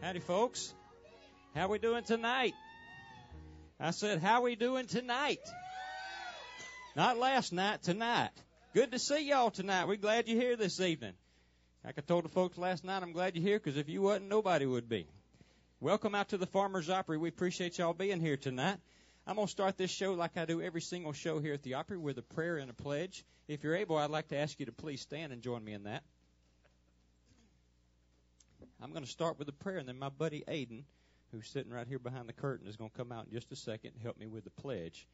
Howdy, folks. How we doing tonight? I said, how we doing tonight? Not last night, tonight. Good to see y'all tonight. We're glad you're here this evening. Like I told the folks last night, I'm glad you're here because if you wasn't, nobody would be. Welcome out to the Farmers Opry. We appreciate y'all being here tonight. I'm going to start this show like I do every single show here at the Opry with a prayer and a pledge. If you're able, I'd like to ask you to please stand and join me in that. I'm going to start with a prayer, and then my buddy Aiden, who's sitting right here behind the curtain, is going to come out in just a second and help me with the pledge.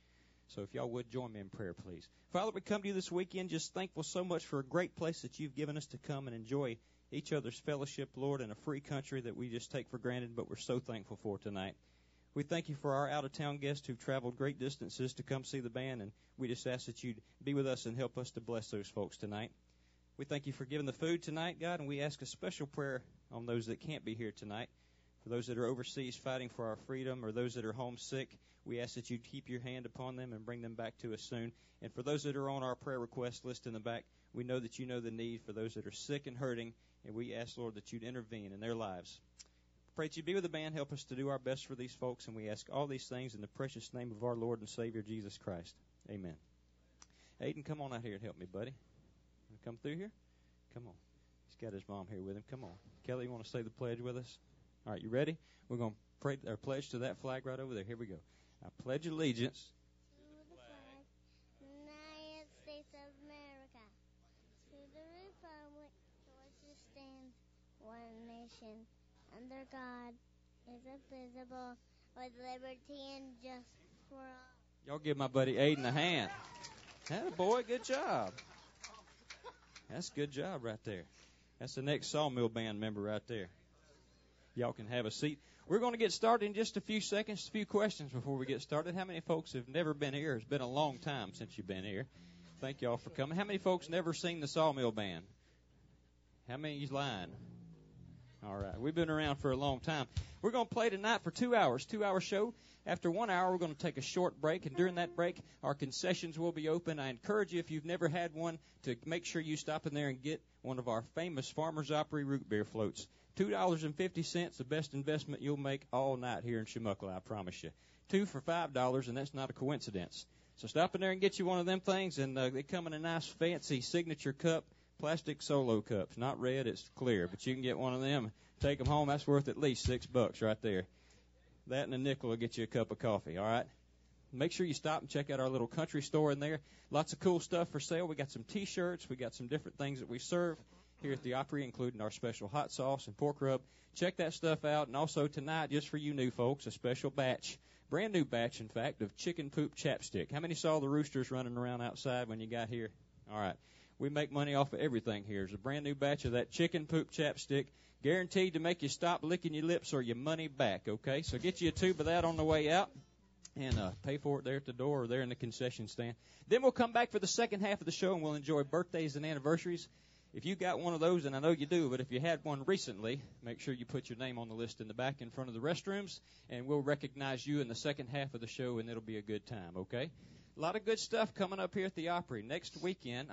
So if y'all would join me in prayer, please. Father, we come to you this weekend just thankful so much for a great place that you've given us to come and enjoy each other's fellowship, Lord, in a free country that we just take for granted, but we're so thankful for tonight. We thank you for our out-of-town guests who've traveled great distances to come see the band, and we just ask that you'd be with us and help us to bless those folks tonight. We thank you for giving the food tonight, God, and we ask a special prayer on those that can't be here tonight. For those that are overseas fighting for our freedom or those that are homesick, we ask that you keep your hand upon them and bring them back to us soon. And for those that are on our prayer request list in the back, we know that you know the need for those that are sick and hurting, and we ask, Lord, that you'd intervene in their lives. Pray that you be with the band, help us to do our best for these folks, and we ask all these things in the precious name of our Lord and Savior, Jesus Christ. Amen. Aiden, come on out here and help me, buddy. Come through here? Come on. He's got his mom here with him. Come on. Kelly, you want to say the pledge with us? All right, you ready? We're going to pray our pledge to that flag right over there. Here we go. I pledge allegiance to the flag of the United States of America, to the republic for which it stands, one nation, under God, indivisible, with liberty and justice for all. Y'all give my buddy Aiden a hand. Atta boy, good job. That's a good job right there. That's the next Sawmill band member right there. Y'all can have a seat. We're going to get started in just a few seconds, a few questions before we get started. How many folks have never been here? It's been a long time since you've been here. Thank y'all for coming. How many folks never seen the Sawmill band? How many's lying? All right. We've been around for a long time. We're going to play tonight for 2 hours, 2-hour show. After 1 hour, we're going to take a short break, and during that break, our concessions will be open. I encourage you, if you've never had one, to make sure you stop in there and get one of our famous Farmers Opry root beer floats. $2.50, the best investment you'll make all night here in Chumuckla, I promise you. 2 for $5, and that's not a coincidence. So stop in there and get you one of them things, and they come in a nice, fancy signature cup, plastic Solo cups. Not red, it's clear, but you can get one of them. Take them home. That's worth at least $6 right there. That and a nickel will get you a cup of coffee, all right? Make sure you stop and check out our little country store in there. Lots of cool stuff for sale. We got some T-shirts. We got some different things that we serve here at the Opry, including our special hot sauce and pork rub. Check that stuff out. And also tonight, just for you new folks, a special batch, brand new batch, in fact, of chicken poop chapstick. How many saw the roosters running around outside when you got here? All right. We make money off of everything here. There's a brand new batch of that chicken poop chapstick, guaranteed to make you stop licking your lips or your money back, okay? So get you a tube of that on the way out and pay for it there at the door or there in the concession stand. Then we'll come back for the second half of the show, and we'll enjoy birthdays and anniversaries. If you got one of those, and I know you do, but if you had one recently, make sure you put your name on the list in the back in front of the restrooms, and we'll recognize you in the second half of the show, and it'll be a good time, okay? A lot of good stuff coming up here at the Opry. Next weekend,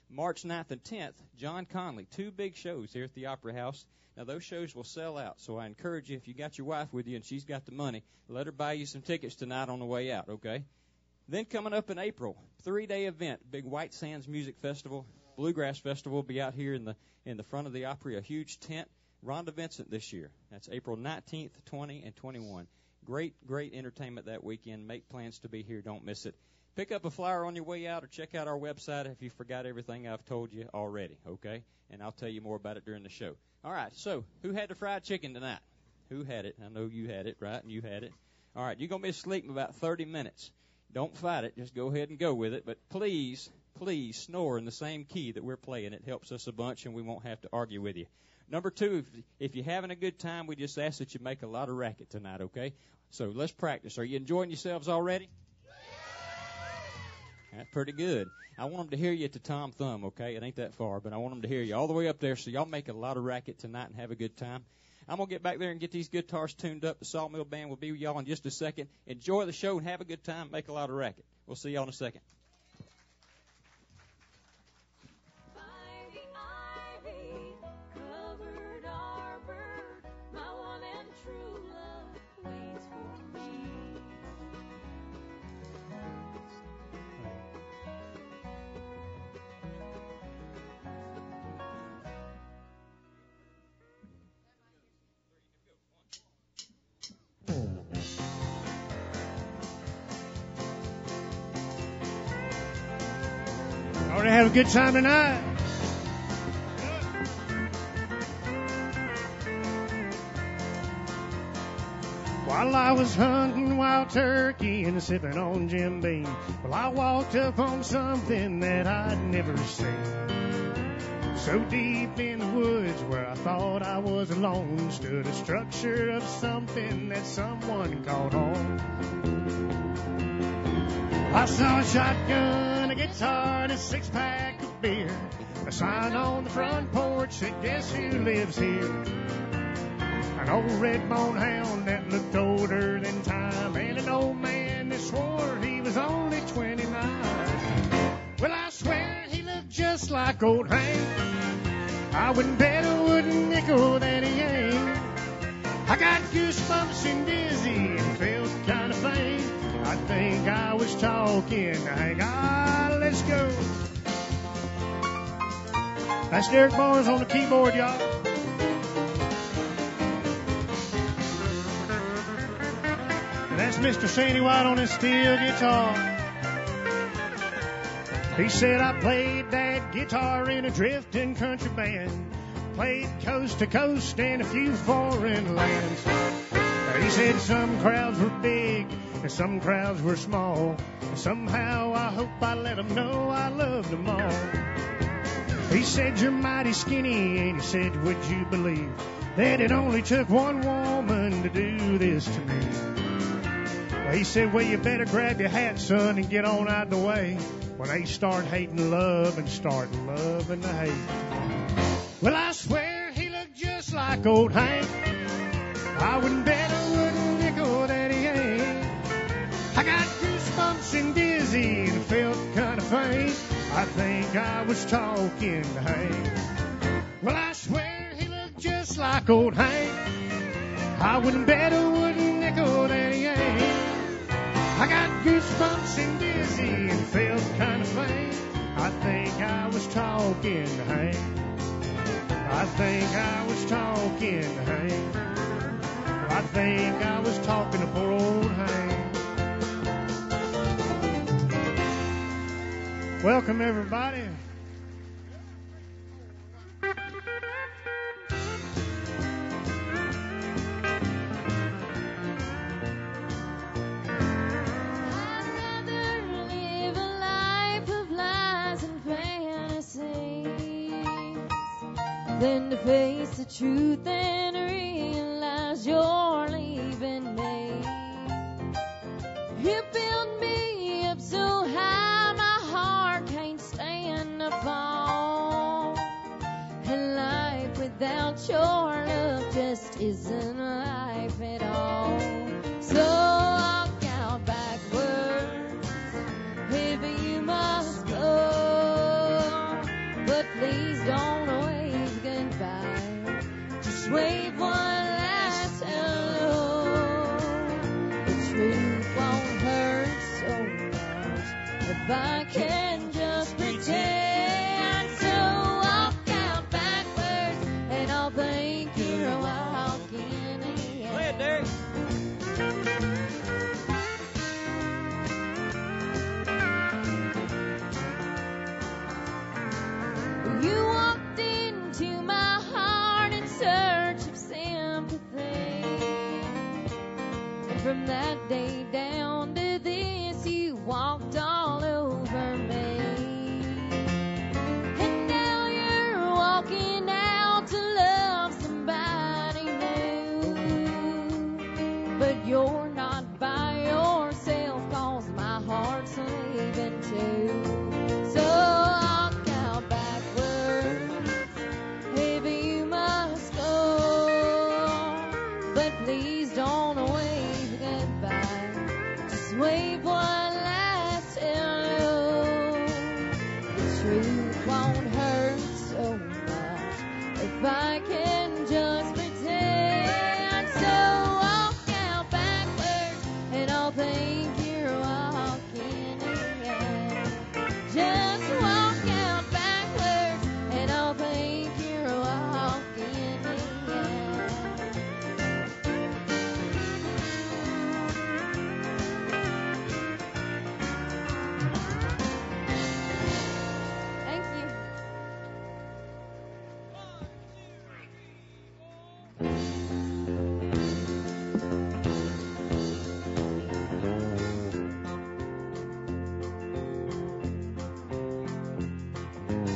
March 9th and 10th, John Conley, 2 big shows here at the Opry House. Now, those shows will sell out, so I encourage you, if you got your wife with you and she's got the money, let her buy you some tickets tonight on the way out, okay? Then coming up in April, 3-day event, big White Sands Music Festival, Bluegrass Festival will be out here in the front of the Opry, a huge tent Rhonda Vincent this year. That's April 19th, 20, and 21. Great entertainment that weekend. Make plans to be here. Don't miss it. Pick up a flyer on your way out or check out our website if you forgot everything I've told you already, okay? And I'll tell you more about it during the show. All right, so who had the fried chicken tonight? Who had it? I know you had it, right? And you had it. All right, you're going to be asleep in about 30 minutes. Don't fight it. Just go ahead and go with it. But please snore in the same key that we're playing. It helps us a bunch, and we won't have to argue with you. Number two, if you're having a good time, we just ask that you make a lot of racket tonight, okay? So let's practice. Are you enjoying yourselves already? That's pretty good. I want them to hear you at the Tom Thumb, okay? It ain't that far, but I want them to hear you all the way up there, so y'all make a lot of racket tonight and have a good time. I'm going to get back there and get these guitars tuned up. The Sawmill Band will be with y'all in just a second. Enjoy the show and have a good time. Make a lot of racket. We'll see y'all in a second. To have a good time tonight. While I was hunting wild turkey and sipping on Jim Beam, well, I walked up on something that I'd never seen. So deep in the woods where I thought I was alone stood a structure of something that someone called home. I saw a shotgun, a guitar, and a six-pack of beer. A sign on the front porch said, "Guess who lives here?" An old red-bone hound that looked older than time, and an old man that swore he was only 29. Well, I swear he looked just like old Hank. I wouldn't bet a wooden nickel that he ain't. I got goosebumps and dizzy and felt kind of faint. I think I was talking to Hank. Let's go. That's Derek Barnes on the keyboard, y'all. And that's Mr. Sandy White on his steel guitar. He said I played that guitar in a drifting country band. Played coast to coast and a few foreign lands. He said some crowds were big and some crowds were small. And somehow I hope I let them know I loved them all. He said you're mighty skinny, and he said would you believe that it only took one woman to do this to me. Well, he said, well, you better grab your hat, son, and get on out of the way when they start hating love and start loving the hate. Well, I swear he looked just like old Hank. I wouldn't bet a wooden nickel that he ain't. I got goosebumps and dizzy and felt kind of faint. I think I was talking to Hank. Well, I swear he looked just like old Hank. I wouldn't bet a wooden nickel that he ain't. I got goosebumps and dizzy and felt kind of faint. I think I was talking to Hank. I think I was talking to Hank. I think I was talking to poor old Hank. Welcome, everybody. Than to face the truth and realize you're leaving me. You built me up so high my heart can't stand the fall. And life without your love just isn't life at all. So I'll count backwards if you must go. But please don't wave goodbye. Just wave one last hello. The truth won't hurt so much if I can just pretend. So I'll count backwards and I'll thank you from that day down to this, you walked all over me. And now you're walking out to love somebody new. But you're not by yourself, 'cause my heart's leaving too. So walk out backwards, maybe you must go. But please don't wave goodbye, just wave one last hello. The truth won't hurt so much if I can just pretend. So walk out backwards and I'll think you're walking again. Just walk out backwards and I'll think you're walking again. Thank you.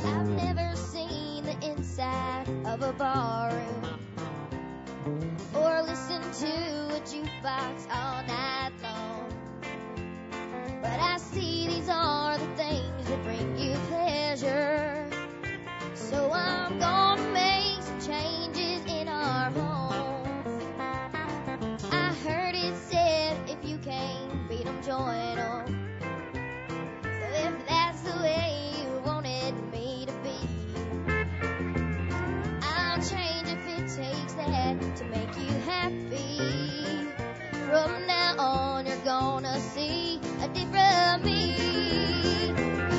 I've never seen the inside of a barroom or listened to a jukebox all night long. But I see these are the things that bring you pleasure. So I'm gonna make some changes in our home. I heard it said if you can't beat 'em, join 'em. So if that's the way you wanted me to be, I'll change if it takes that to make you happy. From now on, you're gonna see a different me.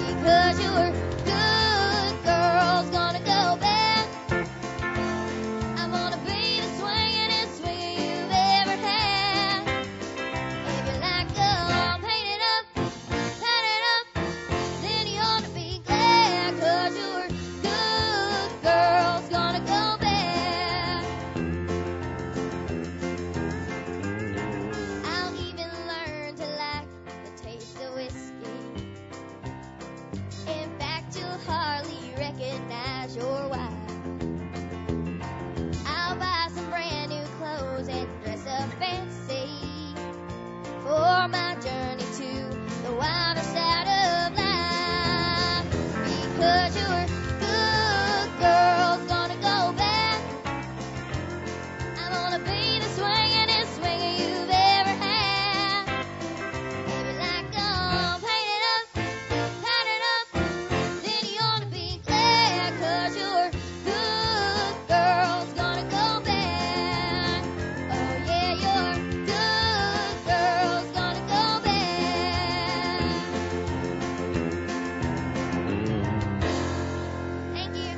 Because your good girl's gonna go back. I'm gonna be the swingingest swing you've ever had. If you like them painted up, tatted up, then you ought to be glad. 'Cause your good girl's gonna go back. I'll even learn to like the taste of whiskey. In fact, you'll hardly recognize your wife. I'll buy some brand new clothes and dress up fancy for my journey to the wilder side of life. Because your good girl's gonna go back. I'm gonna be the swingingest swinger you've ever had. If you like them painted up, tatted up, then you ought to be glad. 'Cause your good girl's gonna go back. Oh yeah, your good girl's gonna go back. Thank you.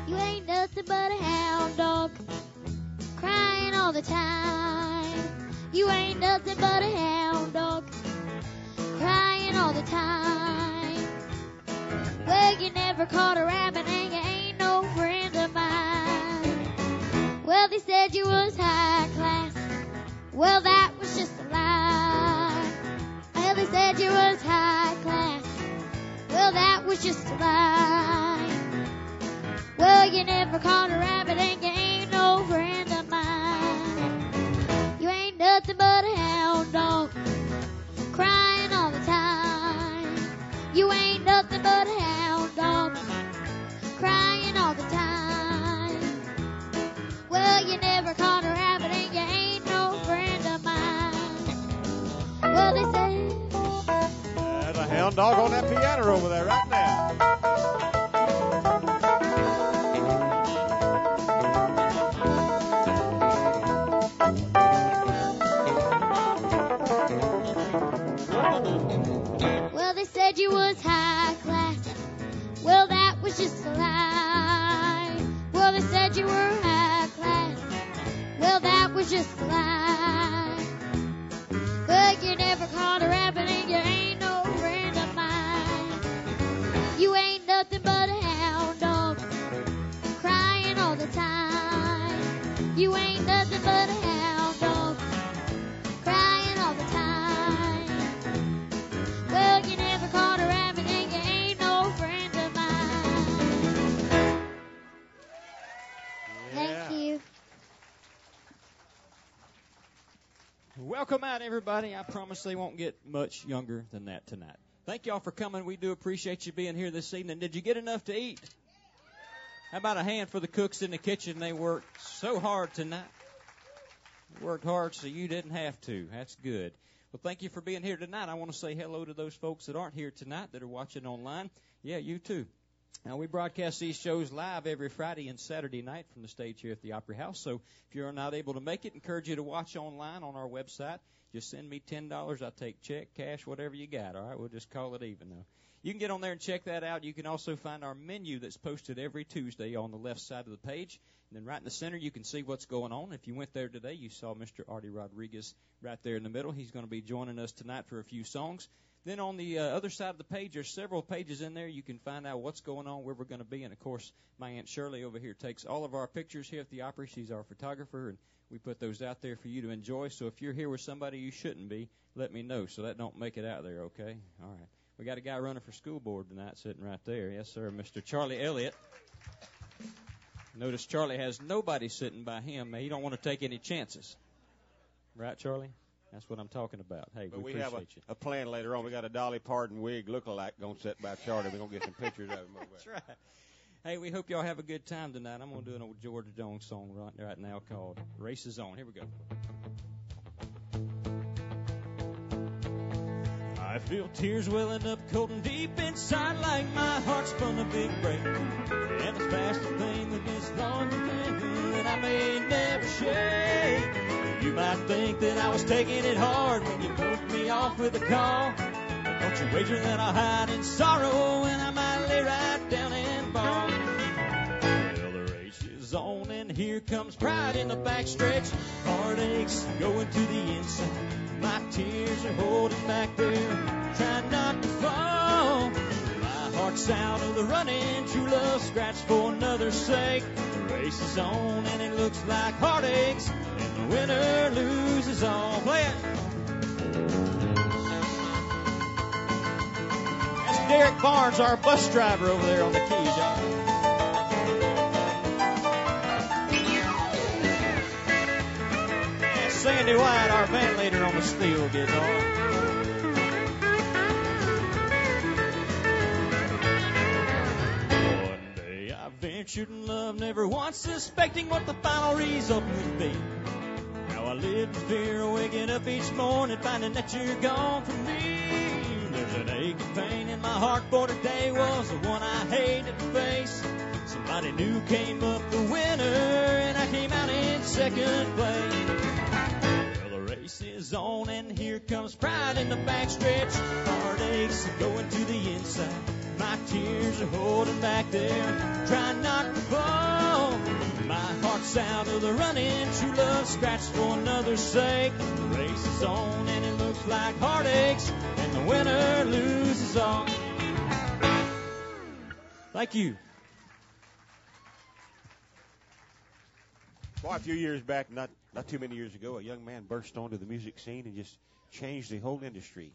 You ain't nothing but a hound dog, crying all the time. You ain't nothing but a hound dog, crying all the time. Well, you never caught a rabbit and you ain't no friend of mine. Well, they said you was high class. Well, that was just a lie. Well, they said you was high class. Well, that was just a lie. Well, you never caught a rabbit and you ain't no friend of mine. You ain't nothing but a hound dog, crying all the time. You ain't nothing but a hound dog, crying all the time. Well, you never caught a rabbit and you ain't no friend of mine. Well, they say There's a hound dog on that piano over there right now. Well, they said you was high class. Well, that was just a lie. Well, they said you were high class. Well, that was just a lie. Well, you never caught a rabbit and you ain't no friend of mine. You ain't nothing but a hound dog, crying all the time. Well, you never caught a rabbit and you ain't no friend of mine. Thank you. Welcome out, everybody. I promise they won't get much younger than that tonight. Thank y'all for coming. We do appreciate you being here this evening. Did you get enough to eat? How about a hand for the cooks in the kitchen? They worked so hard tonight. Worked hard so you didn't have to. That's good. Well, thank you for being here tonight. I want to say hello to those folks that aren't here tonight that are watching online. Yeah, you too. Now, we broadcast these shows live every Friday and Saturday night from the stage here at the Opry House. So if you're not able to make it, encourage you to watch online on our website. Just send me $10. I'll take check, cash, whatever you got. All right, we'll just call it even, though. You can get on there and check that out. You can also find our menu that's posted every Tuesday on the left side of the page. And then right in the center, you can see what's going on. If you went there today, you saw Mr. Artie Rodriguez right there in the middle. He's going to be joining us tonight for a few songs. Then on the other side of the page, there's several pages in there. You can find out what's going on, where we're going to be. And, of course, my Aunt Shirley over here takes all of our pictures here at the Opry. She's our photographer, and we put those out there for you to enjoy. So if you're here with somebody you shouldn't be, let me know so that don't make it out there, okay? All right. We got a guy running for school board tonight sitting right there. Yes, sir, Mr. Charlie Elliott. Notice Charlie has nobody sitting by him. He don't want to take any chances. Right, Charlie? That's what I'm talking about. Hey, but we have appreciate you. a plan later on. We got a Dolly Parton wig look-alike going to sit by Charlie. We're going to get some pictures of him over there. That's right. Hey, we hope y'all have a good time tonight. I'm going to do an old George Jones song right now called Races On. Here we go. I feel tears welling up cold and deep inside like my heart's spun a big break. And it's past the thing that is long that I may never shake. You might think that I was taking it hard when you broke me off with a call. But don't you wager that I'll hide in sorrow and I might lay right down and bawl. Well, the race is on and here comes pride in the backstretch. Heartaches going to the inside. My tears are holding back there, trying not to fall. My heart's out of the running, true love scratched for another's sake. The race is on and it looks like heartaches, and the winner loses all. Play it. That's Derek Barnes, our bus driver over there on the keys, y'all. Sandy White, our band leader on the steel guitar. One day I ventured in love, never once suspecting what the final result would be. Now I live in fear of waking up each morning, finding that you're gone from me. There's an ache and pain in my heart for today was the one I hated to face. Somebody new came up the winner, and I came out in second place. Race is on and here comes pride in the backstretch. Heartaches are going to the inside. My tears are holding back there, trying not to fall. My heart's out of the running, true love scratched for another's sake. The race is on and it looks like heartaches, and the winner loses all. Thank you. Boy, a few years back, not too many years ago, a young man burst onto the music scene and just changed the whole industry.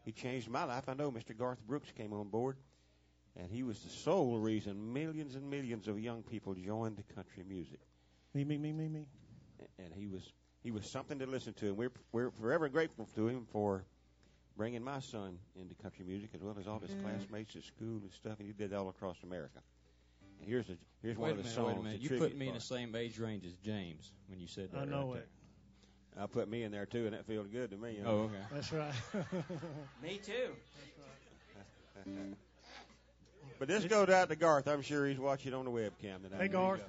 He changed my life. I know Mr. Garth Brooks came on board, and he was the sole reason millions and millions of young people joined the country music. Me. And he was something to listen to, and we're forever grateful to him for bringing my son into country music as well as all his classmates at school and stuff, and he did that all across America. And here's one of the songs. Wait a minute. You put me in the same age range as James when you said that. I know right it. there. I put me in there too, and that feels good to me. You know? Oh, okay. That's right. Me too. But this goes out to Garth. I'm sure he's watching on the webcam tonight. Hey, Garth.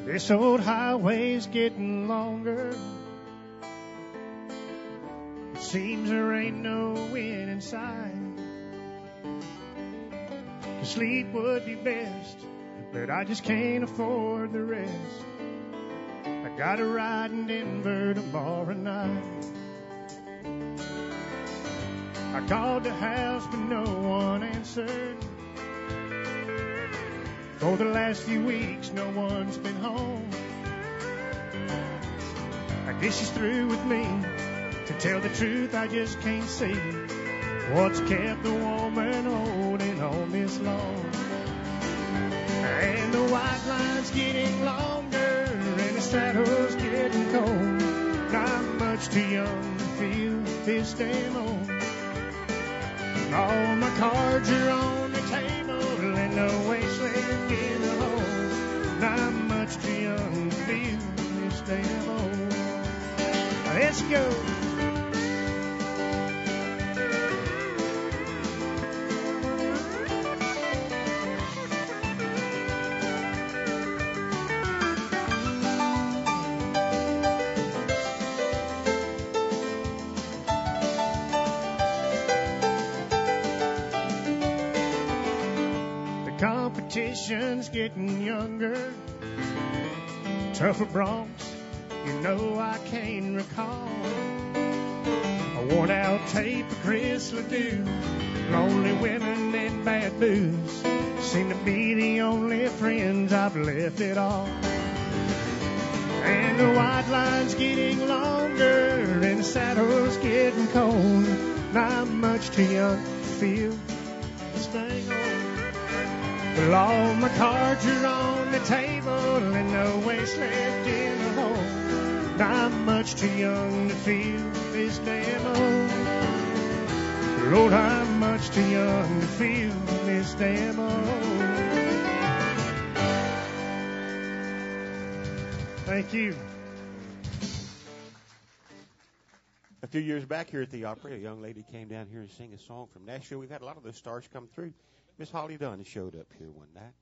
This old highway's getting longer. It seems there ain't no end in sight. Sleep would be best, but I just can't afford the rest. I got a ride in Denver tomorrow night. I called the house, but no one answered. For the last few weeks, no one's been home. I guess she's through with me. To tell the truth, I just can't see what's kept the woman holding on this long. And the white line's getting longer, and the saddle's getting cold. Not much too young to feel this damn old. All my cards are on the table, and no waste left in the hole. Not much too young to feel this damn old. Let's go. Competition's getting younger, tougher broncs, you know I can't recall. A worn out tape of Chris Ledoux, lonely women and bad booze seem to be the only friends I've left at all. And the white line's getting longer, and the saddle's getting cold. Not much too young to feel this thing on. Well, all my cards are on the table, and no waste left in the hole. Not much too young to feel this damn old. Lord, I'm much too young to feel this damn old. Thank you. A few years back here at the Opry, a young lady came down here and sang a song from Nashville. We've had a lot of those stars come through. Miss Holly Dunn showed up here one night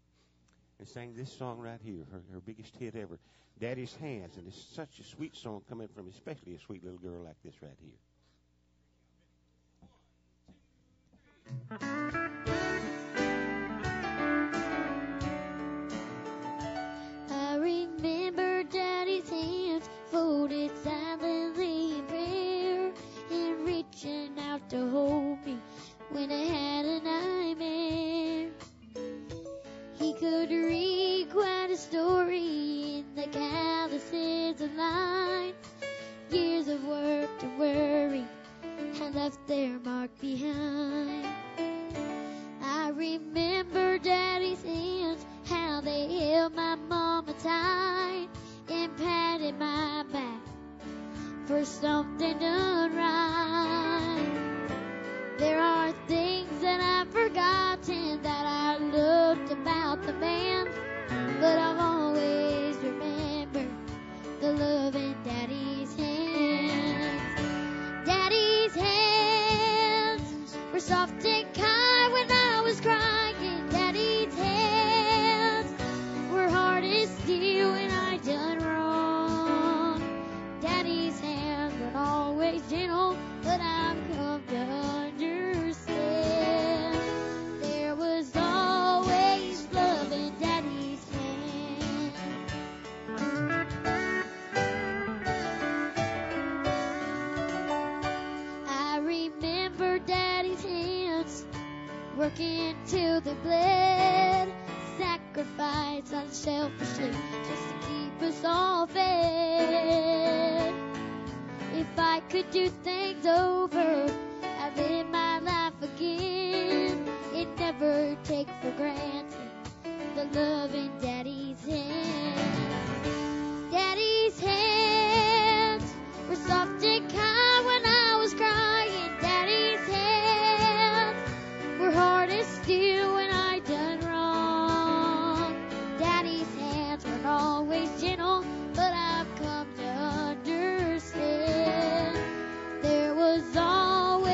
and sang this song right here, her biggest hit ever, Daddy's Hands. And it's such a sweet song coming from especially a sweet little girl like this right here. I remember Daddy's hands folded silently in prayer and reaching out to hold me when I had a nightmare. He could read quite a story in the calluses of lines. Years of work and worry had left their mark behind. I remember Daddy's hands, how they held my mama tight and patted my back for something done right. There are things that I've forgotten that I loved about the man, but I've always remembered the love in Daddy's hands. Daddy's hands were soft and kind when I was crying. Daddy's hands were hard as steel when I done wrong. Daddy's hands were always gentle, but I've come to understand. There was always love in Daddy's hands. I remember Daddy's hands working till they bled, sacrifice unselfishly just to keep us all fed. If I could do things over, I'd live my life again. It never take for granted the love in Daddy's hands. Daddy's hands were soft and kind when I was crying. Daddy's hands were hard as steel when I done wrong. Daddy's hands weren't always gentle, but I've come to understand. There was always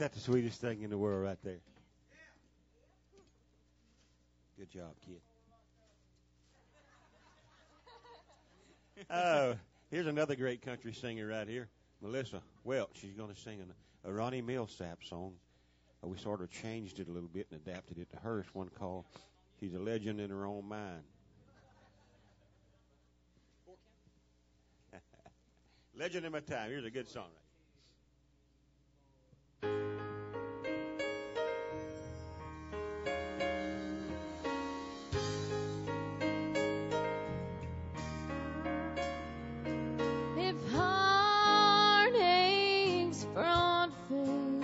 that the sweetest thing in the world right there? Good job, kid. Oh, here's another great country singer right here, Melissa Welch. She's going to sing a Ronnie Millsap song. We sort of changed it a little bit and adapted it to hers. One called "She's a Legend in Her Own Mind." Legend in my time. Here's a good song. If heartaches brought faith,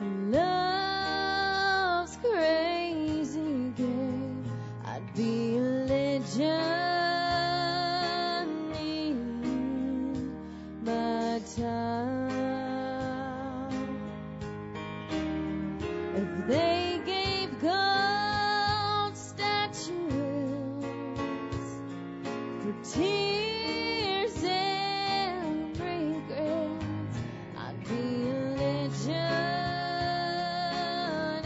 and love's crazy game, I'd be a legend in my time. If they gave gold statues for tears and regrets, I'd be a legend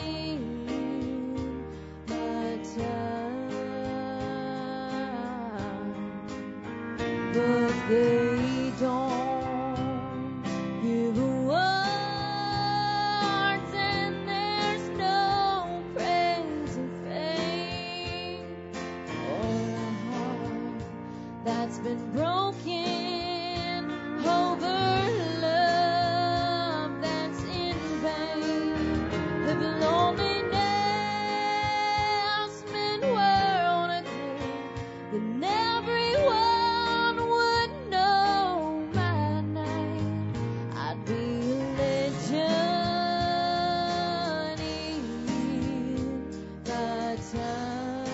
in my time. But they don't give awards, and there's no praise or fame or a heart that's been broken over love that's in vain. If loneliness meant world again, then everyone would know my name. I'd be a legend in my time.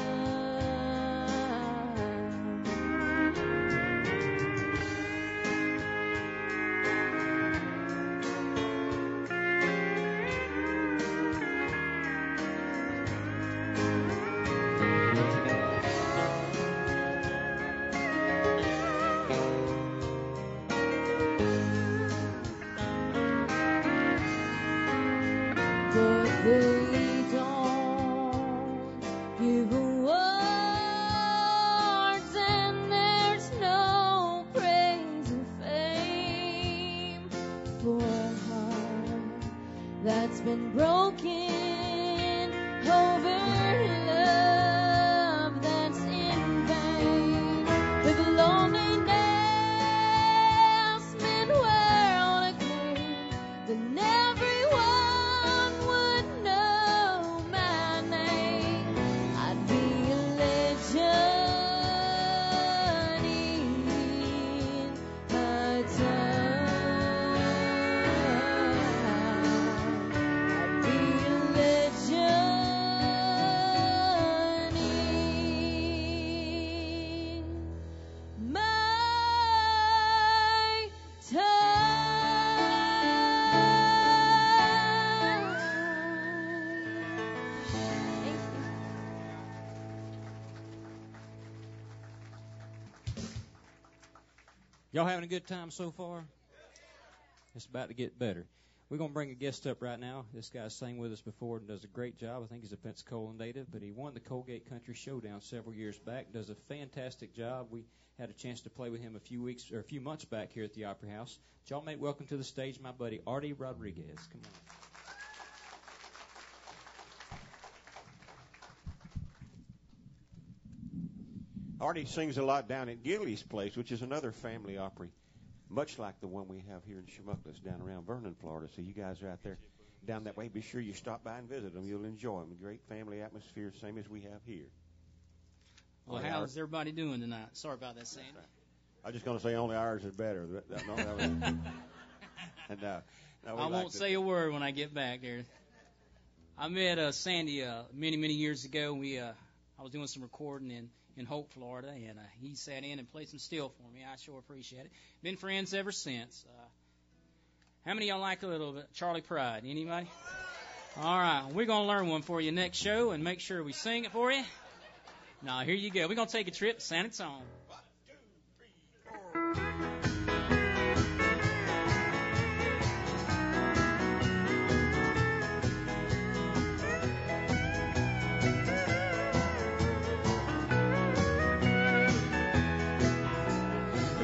But they don't give awards, and there's no praise or fame for a heart that's been broken over love that's in vain. If loneliness meant world again, then everyone would know my name. I'd be a legend in my time. I'd be a legend in my time. Y'all having a good time so far? It's about to get better. We're going to bring a guest up right now. This guy sang with us before and does a great job. I think he's a Pensacola native, but he won the Colgate Country Showdown several years back. Does a fantastic job. We had a chance to play with him a few months back here at the Opry House. Y'all may welcome to the stage my buddy Artie Rodriguez. Come on. Artie sings a lot down at Gillies Place, which is another family Opry, much like the one we have here in Shamuckles down around Vernon, Florida. So you guys are out there down that way. Be sure you stop by and visit them. You'll enjoy them. A great family atmosphere, same as we have here. Well, how's everybody doing tonight? Sorry about that, Sandy. I was just going to say only ours is better. I won't say a word when I get back there. I met Sandy many, many years ago. I was doing some recording in Hope, Florida, and he sat in and played some steel for me. I sure appreciate it. Been friends ever since. How many of y'all like a little bit Charlie Pride? Anybody? All right, we're going to learn one for you next show and make sure we sing it for you. Now, here you go. We're going to take a trip to San Antonio. 1, 2, 3, 4.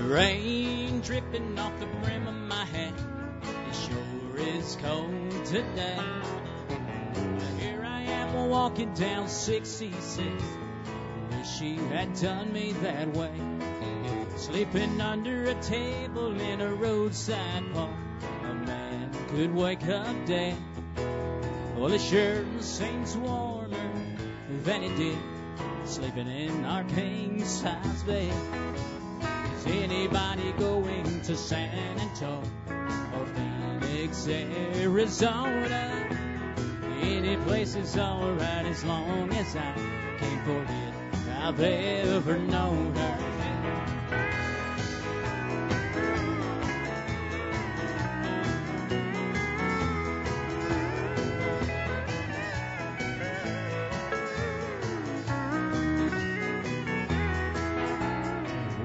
Rain dripping off the brim of my hat. It sure is cold today. Here I am walking down 66. Wish she had done me that way. Sleeping under a table in a roadside park. A man could wake up dead. Well, it sure seems warmer than it did sleeping in our king-size bed. Is anybody going to San Antonio or Phoenix, Arizona? Any place is alright as long as I can't forget I've ever known her.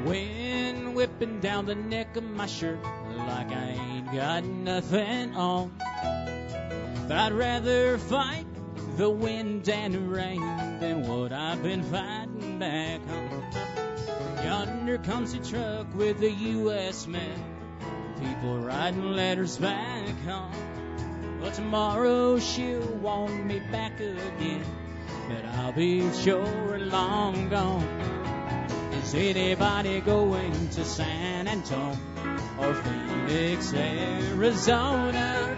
Wind whipping down the neck of my shirt like I ain't got nothing on. But I'd rather fight the wind and rain than what I've been fighting back home. Yonder comes a truck with a U.S. mail, people writing letters back home. But tomorrow she'll want me back again, but I'll be sure long gone. Is anybody going to San Antonio or Phoenix, Arizona?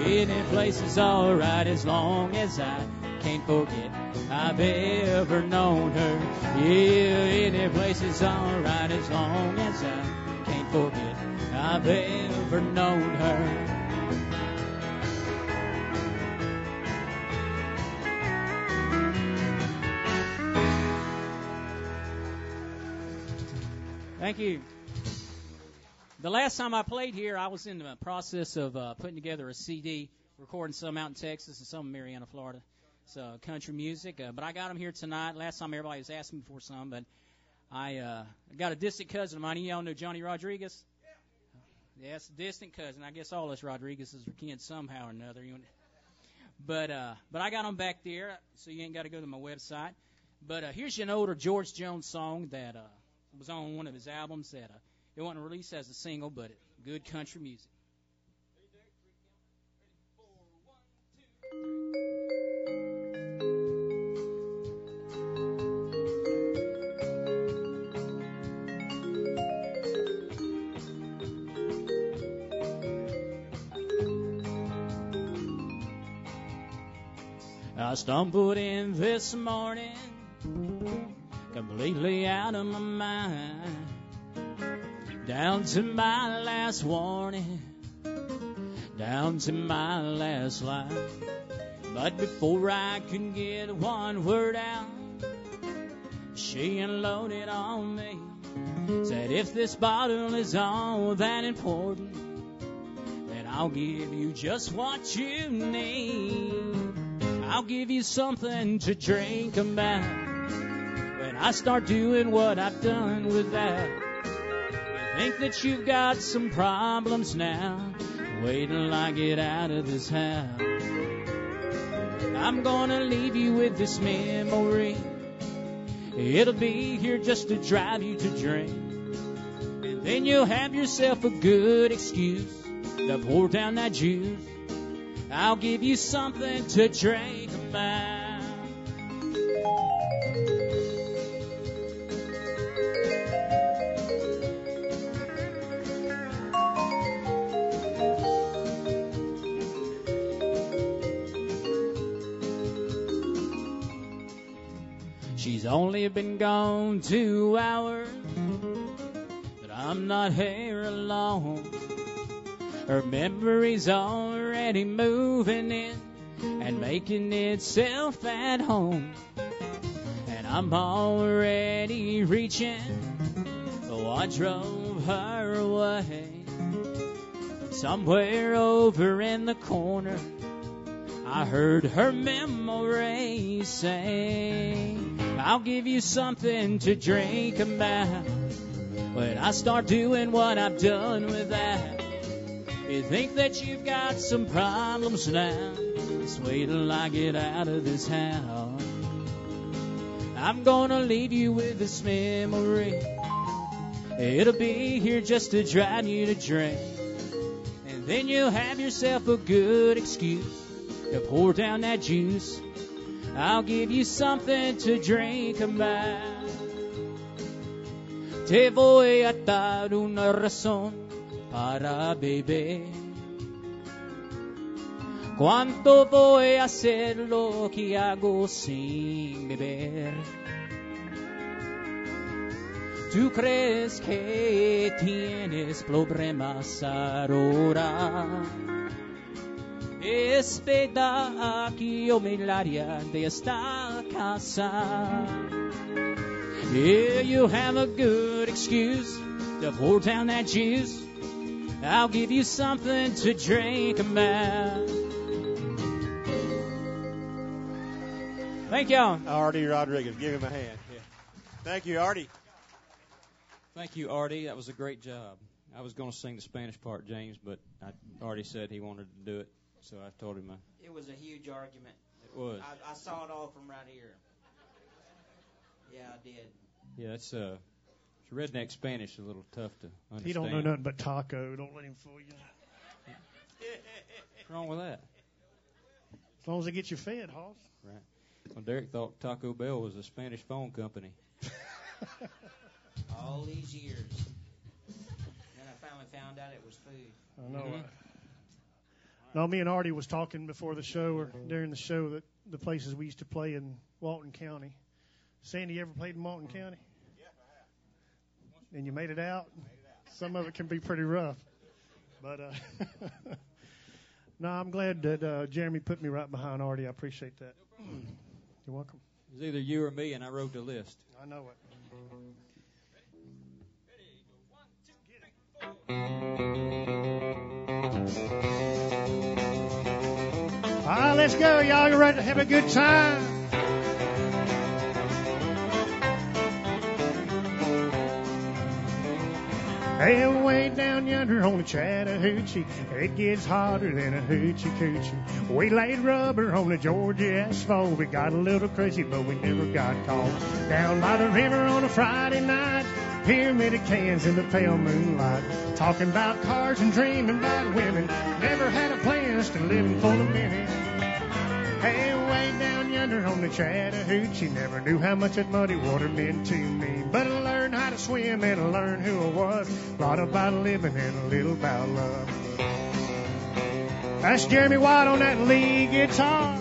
Any place is alright as long as I can't forget I've ever known her. Yeah, any place is alright as long as I can't forget I've ever known her. Thank you. The last time I played here, I was in the process of putting together a CD, recording some out in Texas and some in Marianna, Florida. It's country music, but I got them here tonight. Last time everybody was asking me for some, but I got a distant cousin of mine. Y'all know Johnny Rodriguez? Yeah, it's a distant cousin. I guess all us Rodriguezes are kin somehow or another. But I got them back there, so you ain't got to go to my website. But here's an older George Jones song that was on one of his albums that it wasn't released as a single, but good country music. I stumbled in this morning, completely out of my mind, down to my last warning, down to my last line. But before I could get one word out, she unloaded on me, said if this bottle is all that important, then I'll give you just what you need. I'll give you something to drink about when I start doing what I've done with that. You think that you've got some problems now, wait till I get out of this house. I'm gonna leave you with this memory. It'll be here just to drive you to drink, and then you'll have yourself a good excuse to pour down that juice. I'll give you something to drink about. She's only been gone 2 hours, but I'm not here alone. Her memory's already moving in and making itself at home. And I'm already reaching what drove her away. Somewhere over in the corner, I heard her memory say, I'll give you something to drink about when I start doing what I've done with that. You think that you've got some problems now, just wait till I get out of this house. I'm gonna leave you with this memory. It'll be here just to drive you to drink. And then you'll have yourself a good excuse to pour down that juice. I'll give you something to drink about. Te voy a dar una razón para beber. ¿Cuánto voy a hacer lo que hago sin beber? ¿Tú crees que tienes problemas ahora? Es verdad que yo me largaría de esta casa. Yeah, you have a good excuse to pour down that juice. I'll give you something to drink about. Thank y'all. Artie Rodriguez. Give him a hand. Yeah. Thank you, Artie. Thank you, Artie. That was a great job. I was going to sing the Spanish part, James, but Artie said he wanted to do it, so I told him. It was a huge argument. It was. I saw it all from right here. Yeah, I did. Yeah, it's redneck Spanish, a little tough to understand. He don't know nothing but taco. Don't let him fool you. What's wrong with that? As long as it gets you fed, Hoss. Right. Well, Derek thought Taco Bell was a Spanish phone company. All these years. Then I finally found out it was food. I know it. No, me and Artie was talking before the show or during the show that the places we used to play in Walton County. Sandy, you ever played in Walton County? Yeah, I have. And you made it out? Some of it can be pretty rough. But, no, I'm glad that Jeremy put me right behind Artie. I appreciate that. You're welcome. It was either you or me, and I wrote the list. I know it. All right, let's go, y'all. You ready to have a good time? Hey, way down yonder on the Chattahoochee, it gets hotter than a hoochie coochie. We laid rubber on the Georgia asphalt. We got a little crazy, but we never got caught. Down by the river on a Friday night, pyramid of cans in the pale moonlight. Talking about cars and dreaming about women. Never had a plan, just living for the minute. Hey, way down yonder on the Chattahoochee, never knew how much that muddy water meant to me. But I learned how to swim and I learned who I was. A lot about living and a little about love. That's Jeremy White on that lead guitar.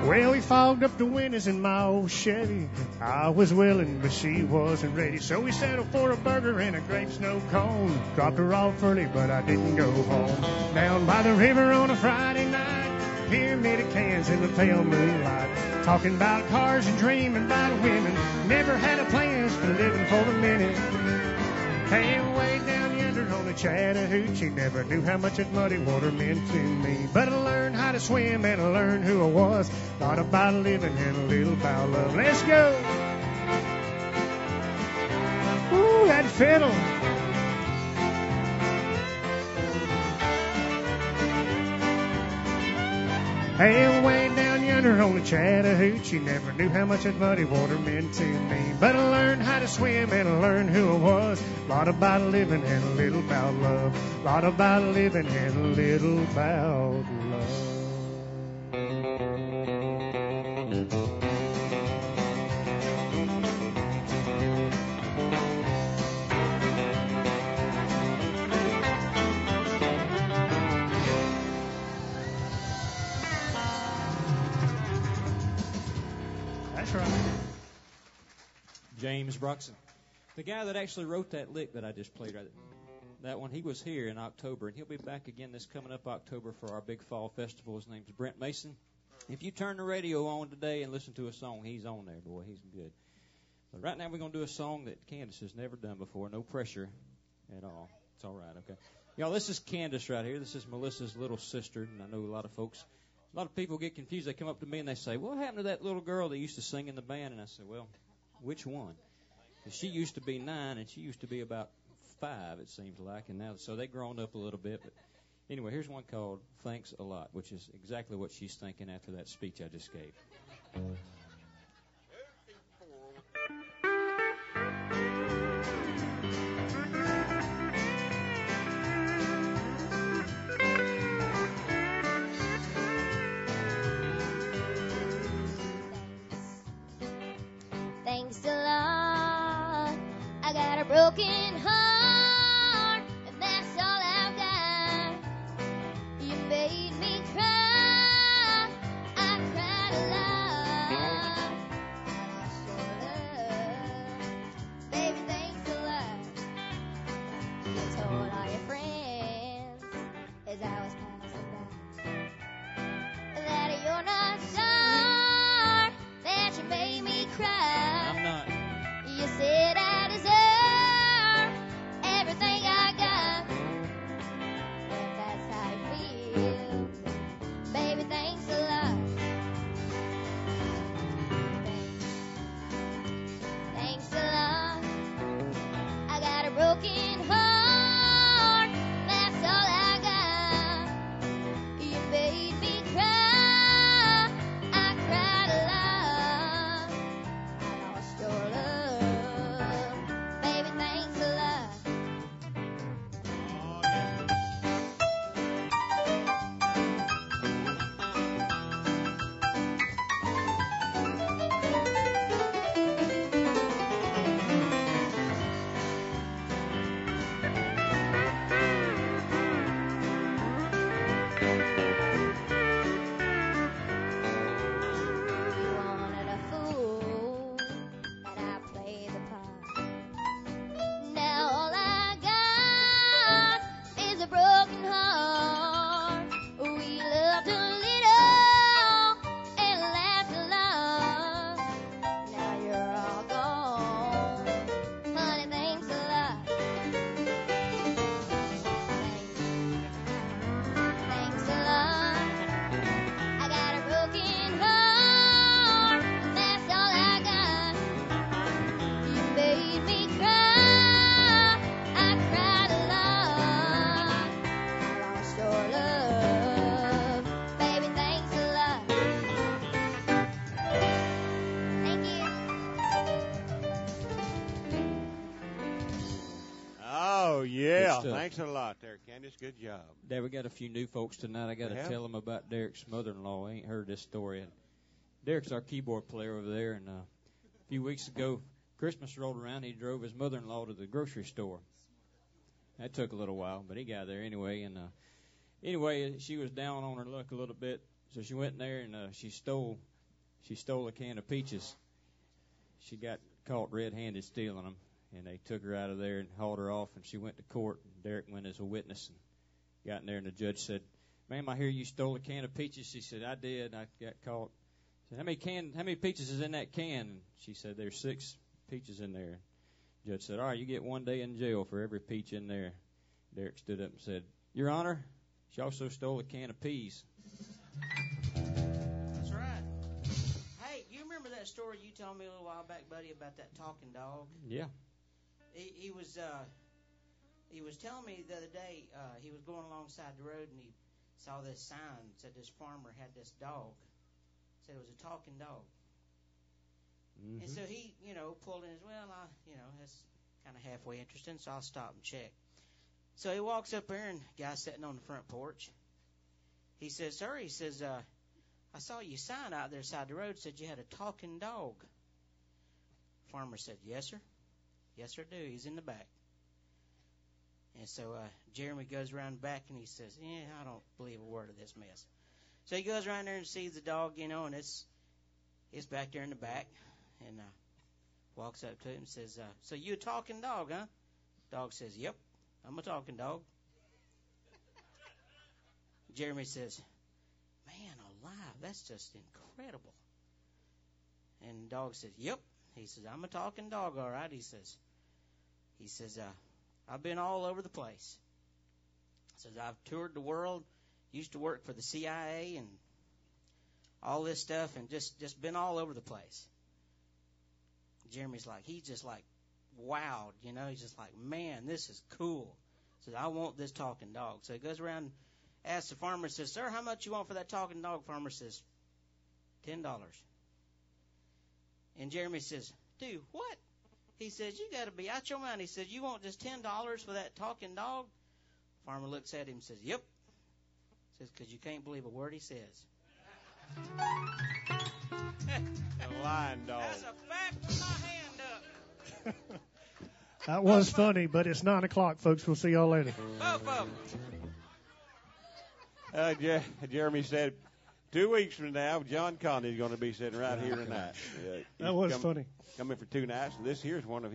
Well, we fogged up the windows in my old Chevy. I was willing, but she wasn't ready. So we settled for a burger and a grape snow cone. Dropped her off early, but I didn't go home. Down by the river on a Friday night, pyramid of cans in the pale moonlight. Talking about cars and dreaming about women. Never had a plan, just living for the minute. Hey, way down yonder on the Chattahoochee, never knew how much that muddy water meant to me. But I learned how to swim and I learned who I was. Thought about living and a little about love. Let's go! Ooh, that fiddle! Hey, way down yonder on the Chattahoochee, never knew how much that muddy water meant to me. But I learned how to swim and I learned who I was. A lot about living and a little about love. A lot about living and a little about love. James Broxson. The guy that actually wrote that lick that I just played right there, that one, he was here in October, and he'll be back again this coming up October for our big fall festival. His name's Brent Mason. If you turn the radio on today and listen to a song, he's on there, boy. He's good. But right now we're going to do a song that Candace has never done before. No pressure at all. It's all right, okay? Y'all, this is Candace right here. This is Melissa's little sister, and I know a lot of people get confused. They come up to me and they say, what happened to that little girl that used to sing in the band? And I said, well, which one? 'Cause she used to be 9, and she used to be about 5, it seems like, and now so they've grown up a little bit. But Anyway, here's one called Thanks a Lot, which is exactly what she's thinking after that speech I just gave. Thanks a lot. I got a broken heart, and that's all I've got. You made me cry. I cried a lot. I lost your love. Baby, thanks a lot. You told all your friends as I was passing by that you're not sorry that you made me cry. I'm not. You said I deserve everything I got. If that's how you feel, baby, thanks a lot. Thanks a lot. I got a broken heart, that's all I got. You made me cry. I cried a lot. I lost your love. Baby, thanks a lot. You wanted a fool, and I played the part. Now all I got is a broken heart. We loved a little and laughed a lot. Now you're all gone, honey. Thanks a lot. Thanks a lot. I got a broken heart, and that's all I got. You made me cry. I cried a lot. I lost your love. Baby, thanks a lot. Thank you. Oh, yeah. Good stuff. Thanks a lot there, Candace. Good job. Dad, we got a few new folks tonight. I got to We have? tell them about Derek's mother-in-law. I ain't heard this story. And Derek's our keyboard player over there. And a few weeks ago, Christmas rolled around. He drove his mother-in-law to the grocery store. That took a little while, but he got there anyway. And anyway, she was down on her luck a little bit, so she went in there and she stole a can of peaches. She got caught red-handed stealing them, and they took her out of there and hauled her off. And she went to court. And Derek went as a witness and got in there, and the judge said, "Ma'am, I hear you stole a can of peaches." She said, "I did. I got caught." He said, How many peaches is in that can?" And she said, "There's 6 peaches in there." Judge said, "All right, you get 1 day in jail for every peach in there." Derek stood up and said, "Your Honor, she also stole a can of peas." That's right. Hey, you remember that story you told me a little while back, buddy, about that talking dog? Yeah. He was telling me the other day, he was going alongside the road and he saw this sign that said this farmer had this dog. Said it was a talking dog. Mm-hmm. And so he, pulled in his, that's kind of halfway interesting, so I'll stop and check. So he walks up there and the guy's sitting on the front porch. He says, "Sir," he says, "I saw your sign out there side the road, said you had a talking dog." Farmer said, "Yes, sir. Yes, sir, do. He's in the back." And so Jeremy goes around back and he says, "Yeah, I don't believe a word of this mess." So he goes around there and sees the dog, and it's back there in the back, and walks up to him and says, "So you a talking dog, huh?" Dog says, "Yep, I'm a talking dog." Jeremy says, "Man alive, that's just incredible." And the dog says, "Yep." He says, "I'm a talking dog, all right." He says, "I've been all over the place." He says, "I've toured the world, used to work for the CIA and all this stuff, and just been all over the place." Jeremy's like, he's just like wowed, he's just like, "Man, this is cool." He says, "I want this talking dog." So he goes around asked the farmer, says, "Sir, how much you want for that talking dog?" Farmer says, $10. And Jeremy says, "Dude, what?" He says, "You got to be out your mind." He says, "You want just $10 for that talking dog?" Farmer looks at him and says, "Yep." Says, "Because you can't believe a word he says." A lying dog. That's a fact with my hand up. That was funny, but it's 9 o'clock, folks. We'll see y'all later. Both of them. Jeremy said 2 weeks from now, John Conley's going to be sitting right here tonight. That was funny. Coming for 2 nights, and this here's one of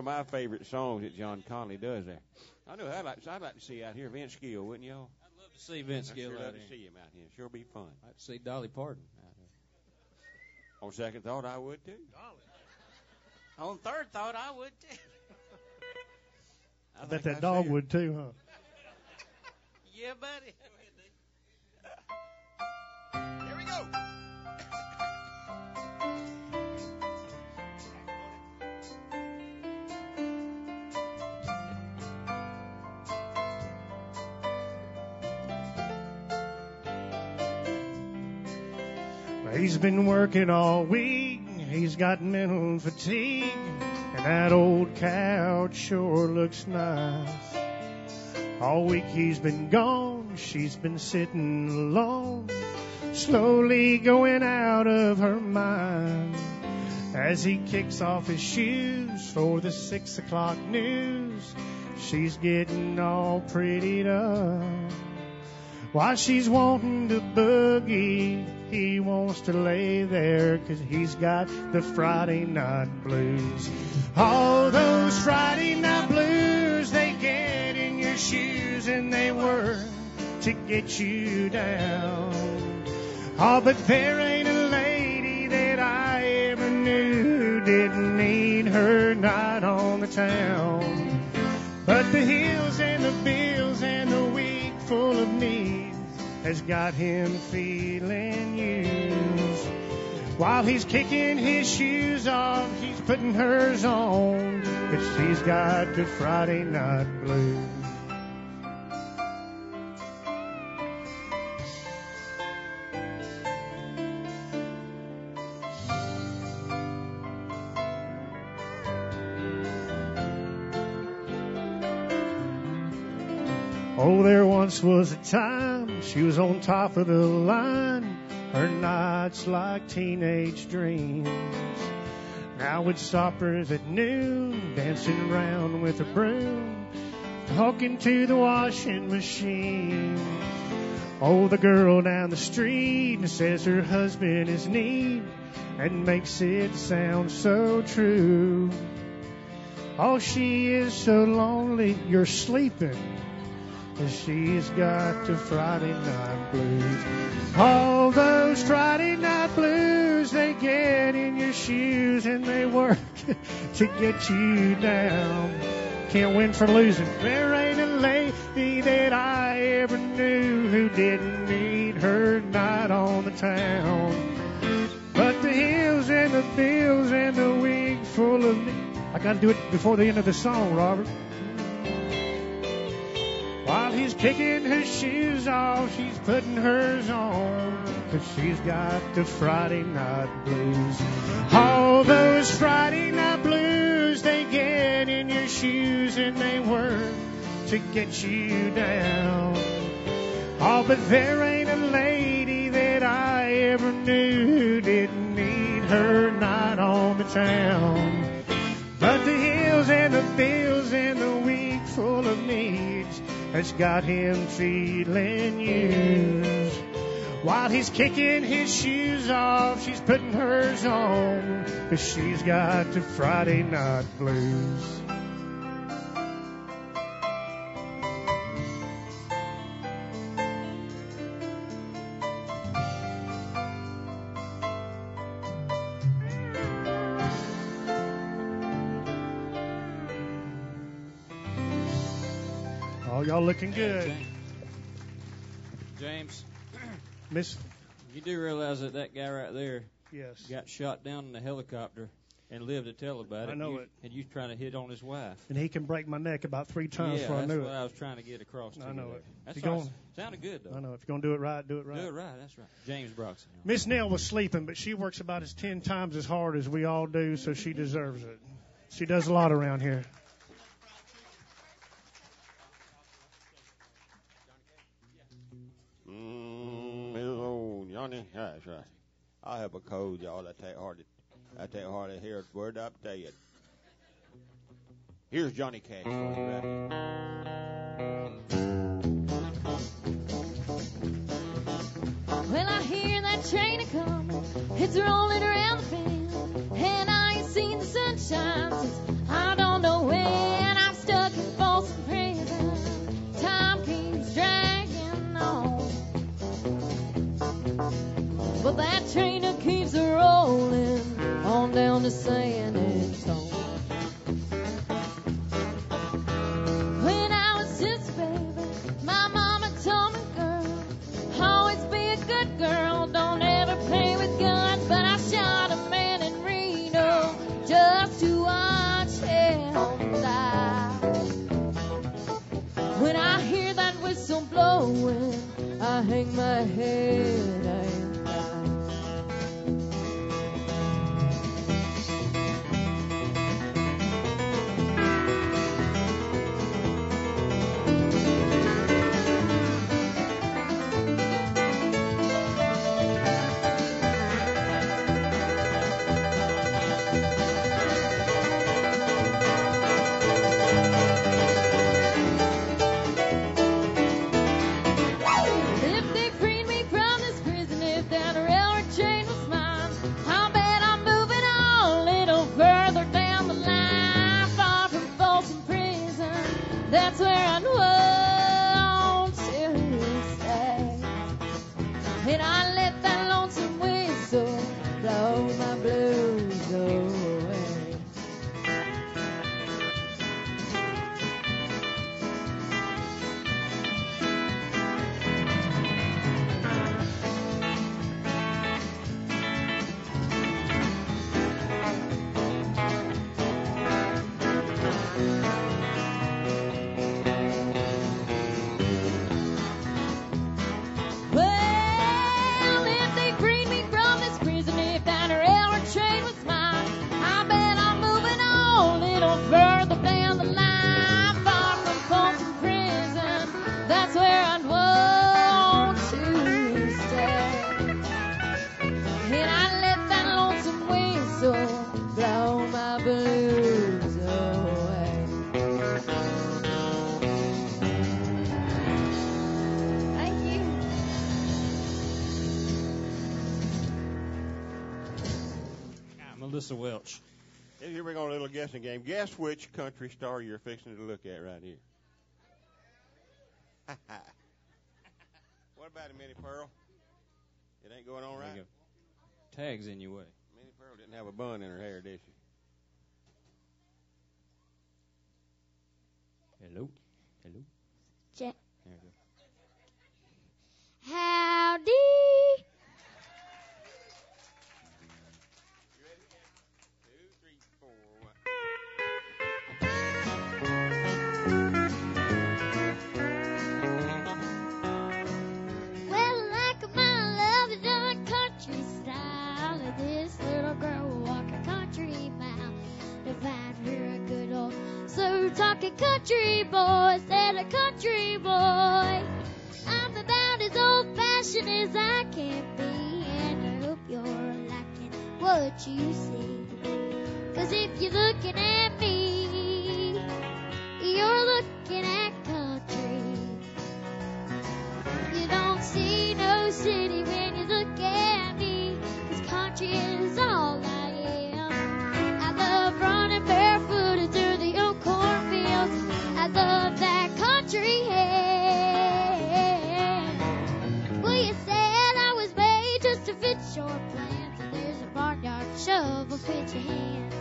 my favorite songs that John Conley does there. I know I'd like to see out here Vince Gill, wouldn't y'all? I'd love to see Vince Gill I'd out love here. to see him out here. Sure be fun. I'd see Dolly Parton out here. On second thought, I would too. On third thought, I would too. I bet that dog would too, huh? Yeah, buddy. Here we go. He's been working all week. He's got mental fatigue. And that old couch sure looks nice. All week he's been gone. She's been sitting alone, slowly going out of her mind. As he kicks off his shoes for the 6 o'clock news, she's getting all prettied up. While she's wanting to boogie, he wants to lay there 'cause he's got the Friday night blues. All those Friday night blues, they get in your shoes and they work to get you down. Oh, but there ain't a lady that I ever knew who didn't need her night on the town. But the hills and the bills and the week full of needs has got him feeling used. While he's kicking his shoes off, she's putting hers on, 'cause she's got the Friday night blues. Oh, there once was a time she was on top of the line, her nights like teenage dreams. Now it's stoppers at noon, dancing around with a broom, talking to the washing machine. Oh, the girl down the street says her husband is neat and makes it sound so true. Oh, she is so lonely, you're sleeping, 'cause she's got the Friday night blues. All those Friday night blues, they get in your shoes and they work to get you down. Can't win for losing. There ain't a lady that I ever knew who didn't need her night on the town. But the hills and the bills and the week full of... I got to do it before the end of the song, Robert. While he's kicking her shoes off, she's putting hers on, 'cause she's got the Friday night blues. All those Friday night blues, they get in your shoes and they work to get you down. Oh, but there ain't a lady that I ever knew who didn't need her night on the town. But the hills and the bills and the week full of needs has got him feeling used. While he's kicking his shoes off, she's putting hers on, 'cause she's got the Friday night blues. Oh, y'all looking good. James, Miss, you do realize that guy right there yes. got shot down in a helicopter and live to tell about it. I know it. And you trying to hit on his wife. And he can break my neck about 3 times before I knew it. Yeah, that's what I was trying to get across to I know you. it. That's You're right. Sounded good, though. I know. If you're going to do it right, do it right. Do it right. That's right. James Broxton. Miss Nell was sleeping, but she works about 10 times as hard as we all do, so she deserves it. She does a lot around here. Old Johnny, that's right. I have a cold, y'all. I take hard to hear a word I tell you. Here's Johnny Cash for you right here. Well, I hear that train a coming, it's rolling around the bend, and I ain't seen the sunshine since I don't know when. I'm stuck in Folsom Prison, time keeps dragging on, but that train keeps rolling on down to San Antonio. When I was just a baby, my mama told me, girl, always be a good girl, don't ever play with guns. But I shot a man in Reno just to watch him die. When I hear that whistle blowing, I hang my head and cry. If they freed me from this prison, if that railroad train was mine, I bet I'm moving on a little further down the line, far from Folsom Prison. That's where I want to stay. And I let that lonesome whistle blow my blues away. Well, if they freed me from this prison, if that railroad train was mine, I bet I'm moving on a little further down the line, far from Folsom Prison. That's where I'd want to stay. And I let that lonesome whistle blow my blues away. Thank you. Melissa Welch. Here we go, a little guessing game. Guess which country star you're fixing to look at right here. What about it, Minnie Pearl? It ain't going on There right? you go. Tags in your way. Minnie Pearl didn't have a bun in her hair, did she? Hello. Hello. Check. There you go. Howdy. You ready? 2, 3, 4, 1. Well, like my love is a country style, and this little girl will walk a country mile to find her a good old slow talking country boy. Said a country boy, I'm about as old fashioned as I can be, and I hope you're liking what you see. 'Cause if you're looking at me, you're looking at country. You don't see no city when you look at me, 'cause country is all I am. I love running barefooted through the old cornfields. I love that country air. Well, you said I was made just to fit your plans, and there's a barnyard shovel fit your hands.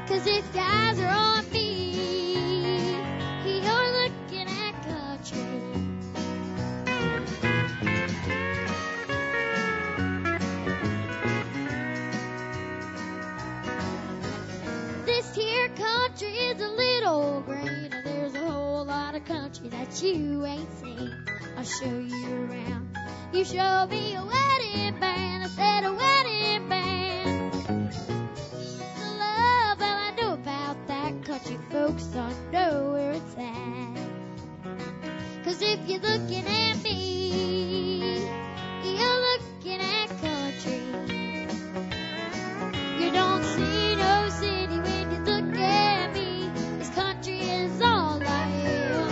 'Cause if your eyes are on me, you're looking at country. country that you ain't seen. I'll show you around. You show me a wedding band. I said a wedding band. The love that I know about that country folks don't know where it's at. 'Cause if you're looking at me, you're looking at country. You don't see no city when you look at me. This country is all I am.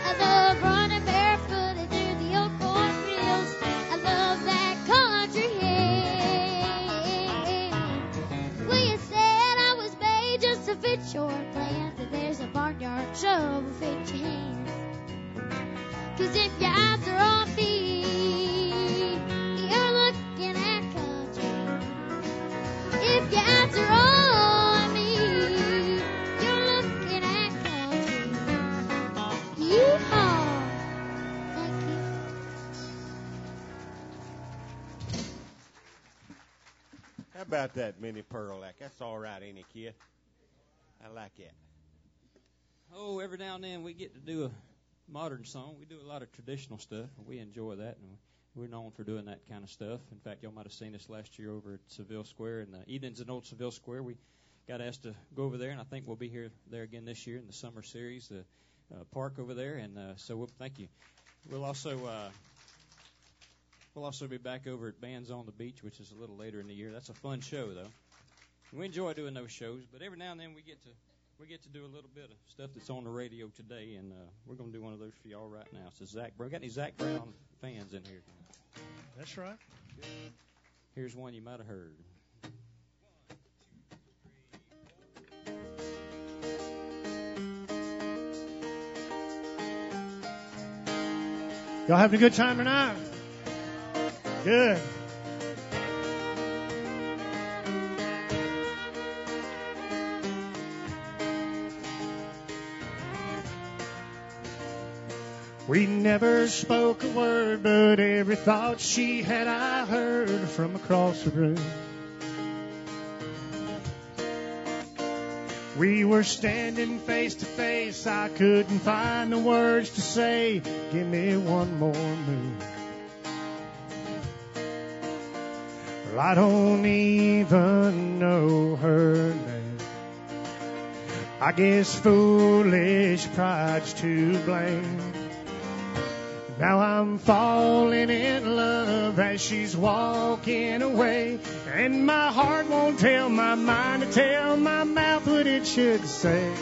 I love running barefooted through the old cornfields. I love that country air. Well, you said I was made just to fit your plans, and there's a barnyard shovel fit your hands. 'Cause if your eyes are on me, you're looking at country. If your eyes are on me, you're looking at country. Yeehaw! Thank you. How about that, Minnie Pearl? That's all right, ain't it, kid? I like it. Oh, every now and then we get to do a modern song. We do a lot of traditional stuff, and we enjoy that, and we're known for doing that kind of stuff. In fact, y'all might have seen us last year over at Seville Square, and the evenings in Old Seville Square. We got asked to go over there, and I think we'll be there again this year in the summer series, the park over there, and so we'll thank you. We'll also be back over at Bands on the Beach, which is a little later in the year. That's a fun show, though. And we enjoy doing those shows, but every now and then we get to do a little bit of stuff that's on the radio today, and we're going to do one of those for y'all right now. So Zach Brown, got any Zach Brown fans in here? That's right. Here's one you might have heard. Y'all having a good time tonight? Good. We never spoke a word, but every thought she had I heard from across the room. We were standing face to face, I couldn't find the words to say, give me one more move. Well, I don't even know her name. I guess foolish pride's to blame. Now I'm falling in love as she's walking away, and my heart won't tell my mind to tell my mouth what it should say.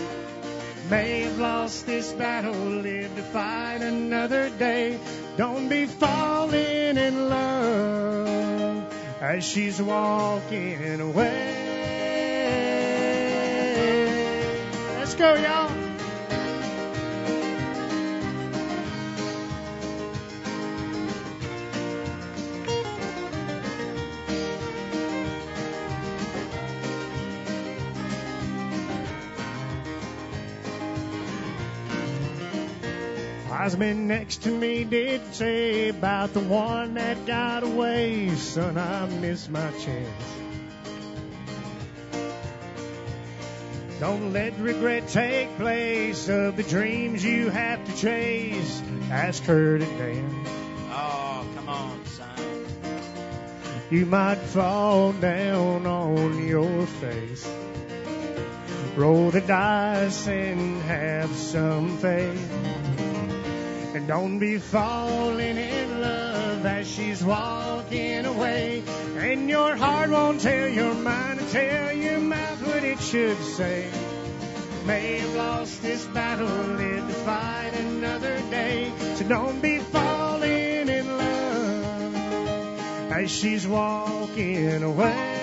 May have lost this battle, live to fight another day. Don't be falling in love as she's walking away. Let's go, y'all. Wise men next to me did say about the one that got away. Son, I missed my chance. Don't let regret take place of the dreams you have to chase. Ask her to dance. Oh, come on, son. You might fall down on your face. Roll the dice and have some faith. And don't be falling in love as she's walking away. And your heart won't tell your mind to tell your mouth what it should say. May have lost this battle, live to fight another day. So don't be falling in love as she's walking away.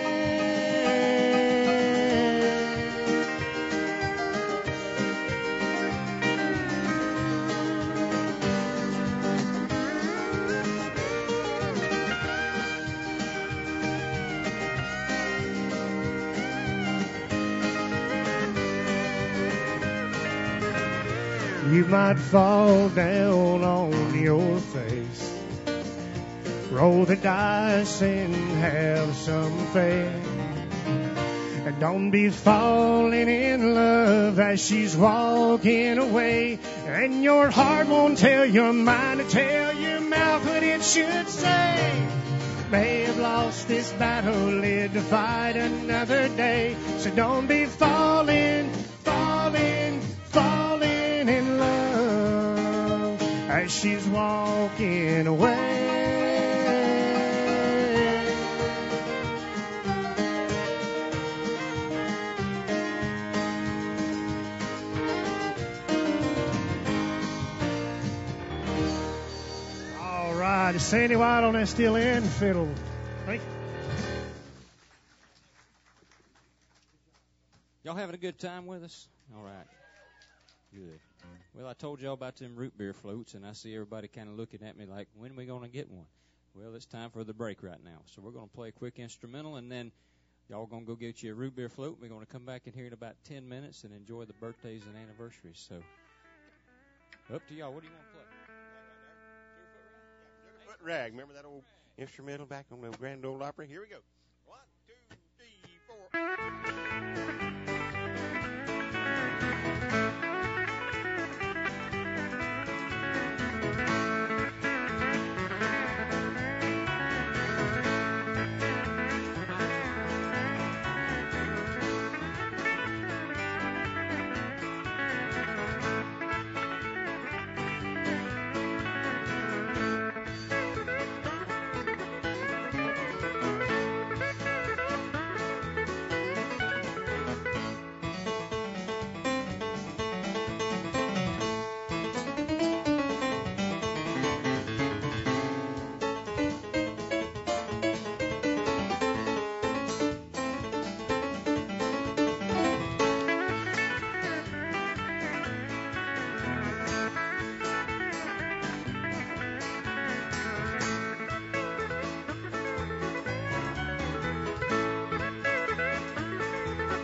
You might fall down on your face. Roll the dice and have some faith. Don't be falling in love as she's walking away. And your heart won't tell your mind to tell your mouth what it should say. May have lost this battle, live to fight another day. So don't be falling in love as she's walking away. All right, is Sandy White on that steel end fiddle? Thank you. Y'all having a good time with us? All right. Good. Well, I told y'all about them root beer floats, and I see everybody kind of looking at me like, when are we going to get one? Well, it's time for the break right now. So we're going to play a quick instrumental, and then y'all going to go get you a root beer float. We're going to come back in here in about 10 minutes and enjoy the birthdays and anniversaries. So up to y'all. What do you want to play? Sugarfoot Rag. Remember that old instrumental back on the Grand Ole Opry? Here we go. 1, 2, 3, 4.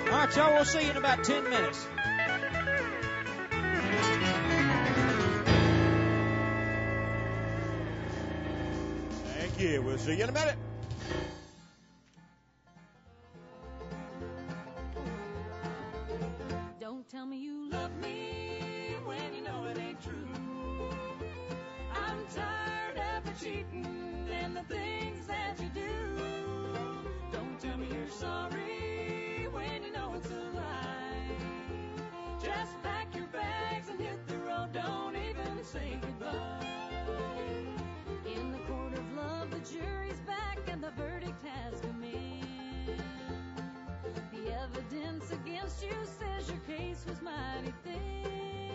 All right, y'all, we'll see you in about 10 minutes. Thank you. We'll see you in a minute. Don't tell me you love me when you know it ain't true. I'm tired of the cheating and the things that you do. Don't tell me you're sorry when you know it's a lie. Just pack your bags and hit the road. Don't even say goodbye. In the court of love, the jury's back and the verdict has come in. The evidence against you says your case was mighty thin.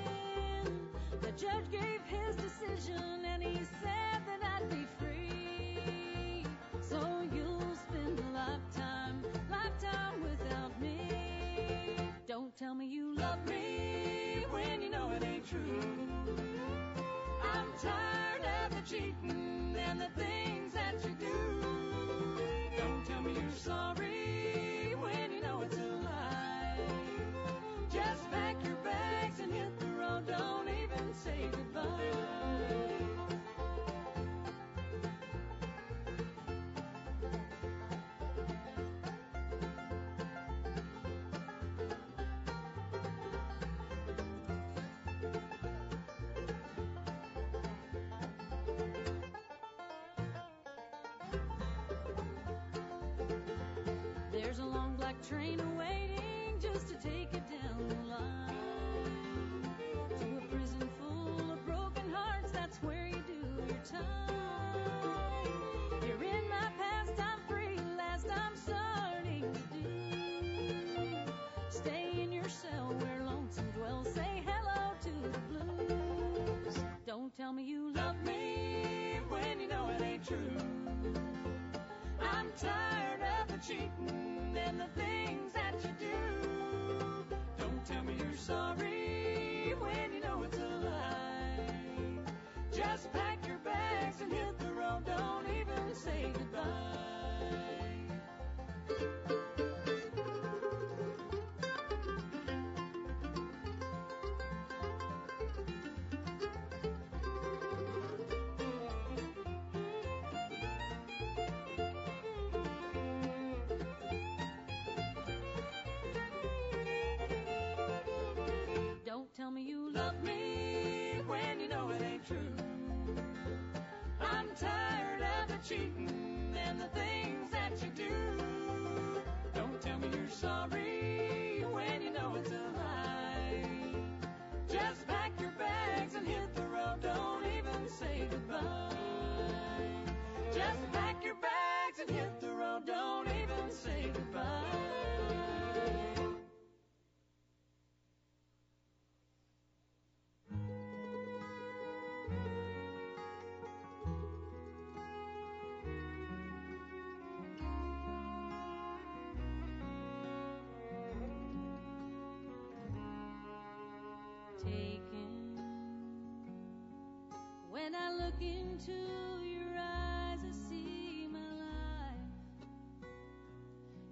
The judge gave his decision and he said that I'd be free. So you'll spend a lifetime without me. Don't tell me you love me when you know it ain't true. I'm tired of the cheating and the things that you do. Don't tell me you're sorry when you know it's a lie. Just pack your bags and hit the road. Don't even say goodbye. There's a long black train awaiting just to take you down the line. To a prison full of broken hearts, that's where you do your time. You're in my past, I'm free, last I'm starting to do. Stay in your cell where lonesome dwells, say hello to the blues. Don't tell me you love me when you know it ain't true. I'm tired of the cheating and the things that you do. Don't tell me you're sorry when you know it's a lie. Just pack your bags and hit the road. Don't even say goodbye. the cheating and the things that you do. Don't tell me you're sorry when you know it's a lie. Just pack your bags and hit the road. Don't even say goodbye. Just pack your bags and hit the road. Don't even say goodbye. Taken. When I look into your eyes, I see my life.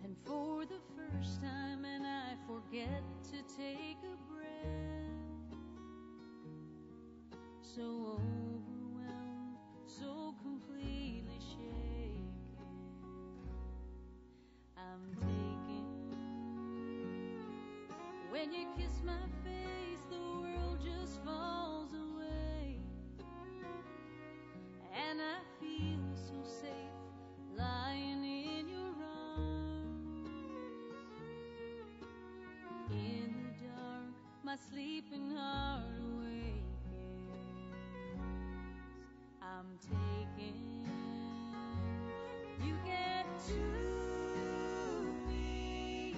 And for the first time, and I forget to take a breath. So overwhelmed, so completely shaken. I'm taken. When you kiss my face, the world just falls away. And I feel so safe lying in your arms. In the dark, my sleeping heart awakens. I'm taken. You get to me,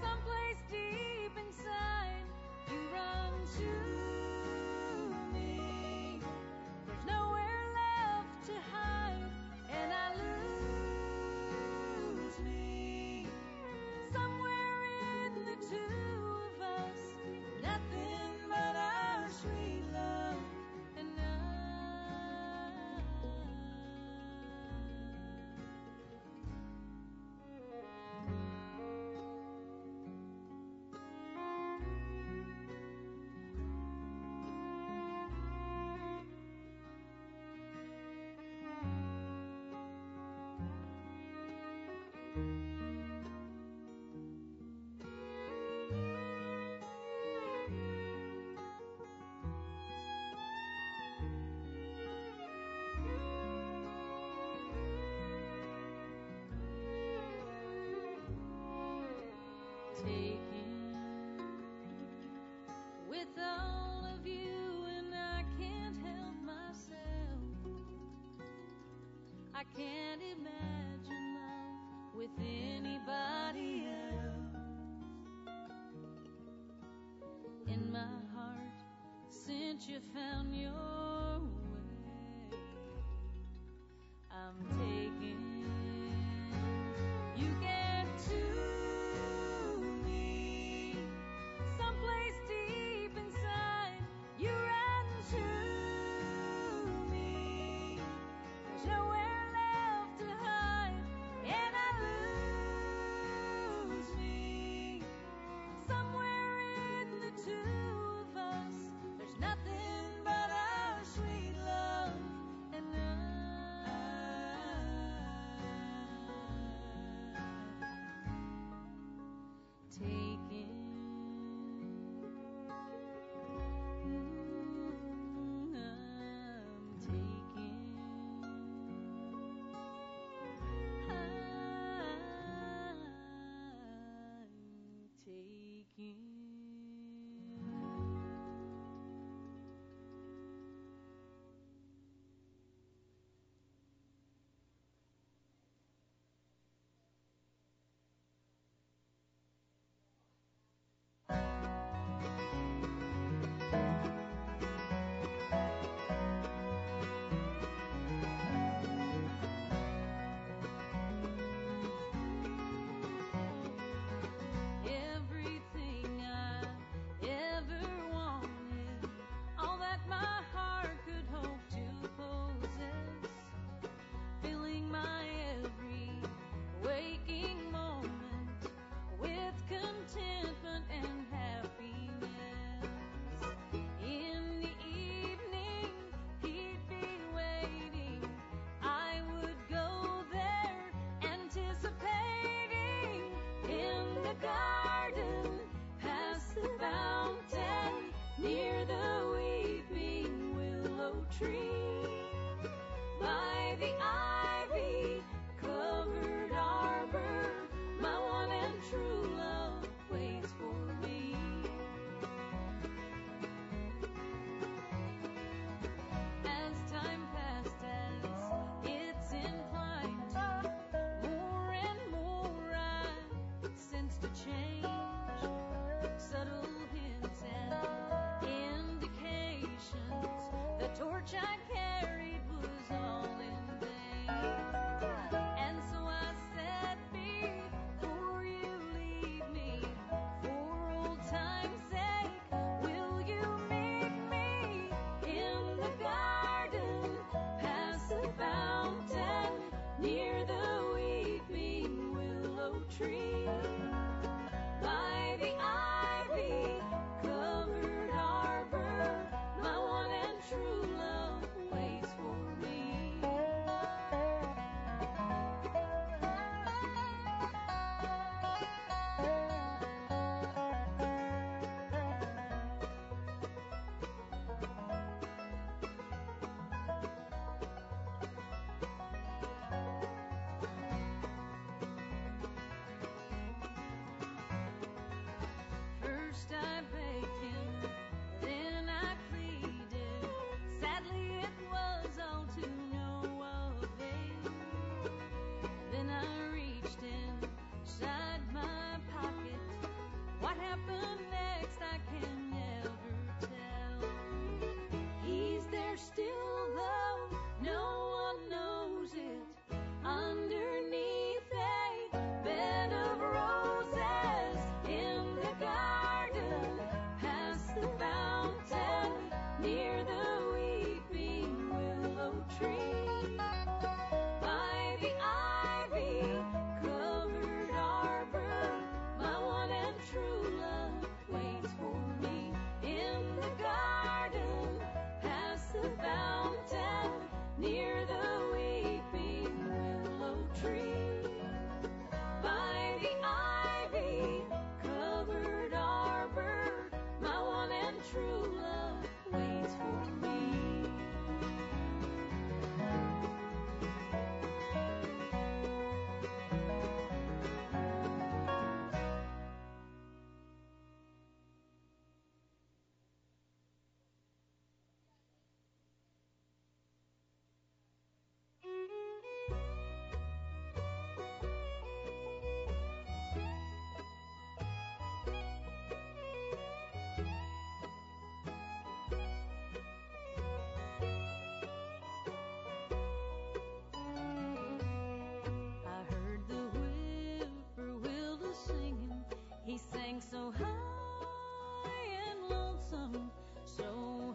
someplace deep inside. You run to me. There's nowhere left to hide, and I lose me. Somewhere in the two of us, nothing but our sweet love. And taken with all of you, and I can't help myself. I can't imagine love with anybody else. In my heart, since you found your way, I'm taken. You get to me, someplace deep inside. You run to me. There's nowhere left to hide, and I lose me. Somewhere in the two of us, there's nothing but our sweet love. And taken. I'm taken. I'm taken. Everything I ever wanted, all that my heart could hope to possess, filling my every waking moment with contentment and happiness. In the evening, he'd be waiting. I would go there, anticipating. In the garden, past the fountain, near the weeping willow tree, by the eye starts to change. Subtle hints and indications. The torch I carried was all in vain. And so I said, before you leave me, for old time's sake, will you meet me in the garden, past the fountain, near the weeping willow tree, by the ivy-covered harbor, my one and true love waits for me. First I begged him, then I pleaded. Sadly it was all to no avail. Then I reached inside my pocket. What happened next I can never tell. He's there still though no one knows it. Underneath a bed of roses in the garden, past the fountain, near the weeping willow tree, by the ivy-covered harbor, my one and true love waits for me. In the garden, past the fountain, near the weeping willow tree, by the ivy-covered harbor, my one and true love waits for me. I heard the whippoorwill singing. He sang so high and lonesome, so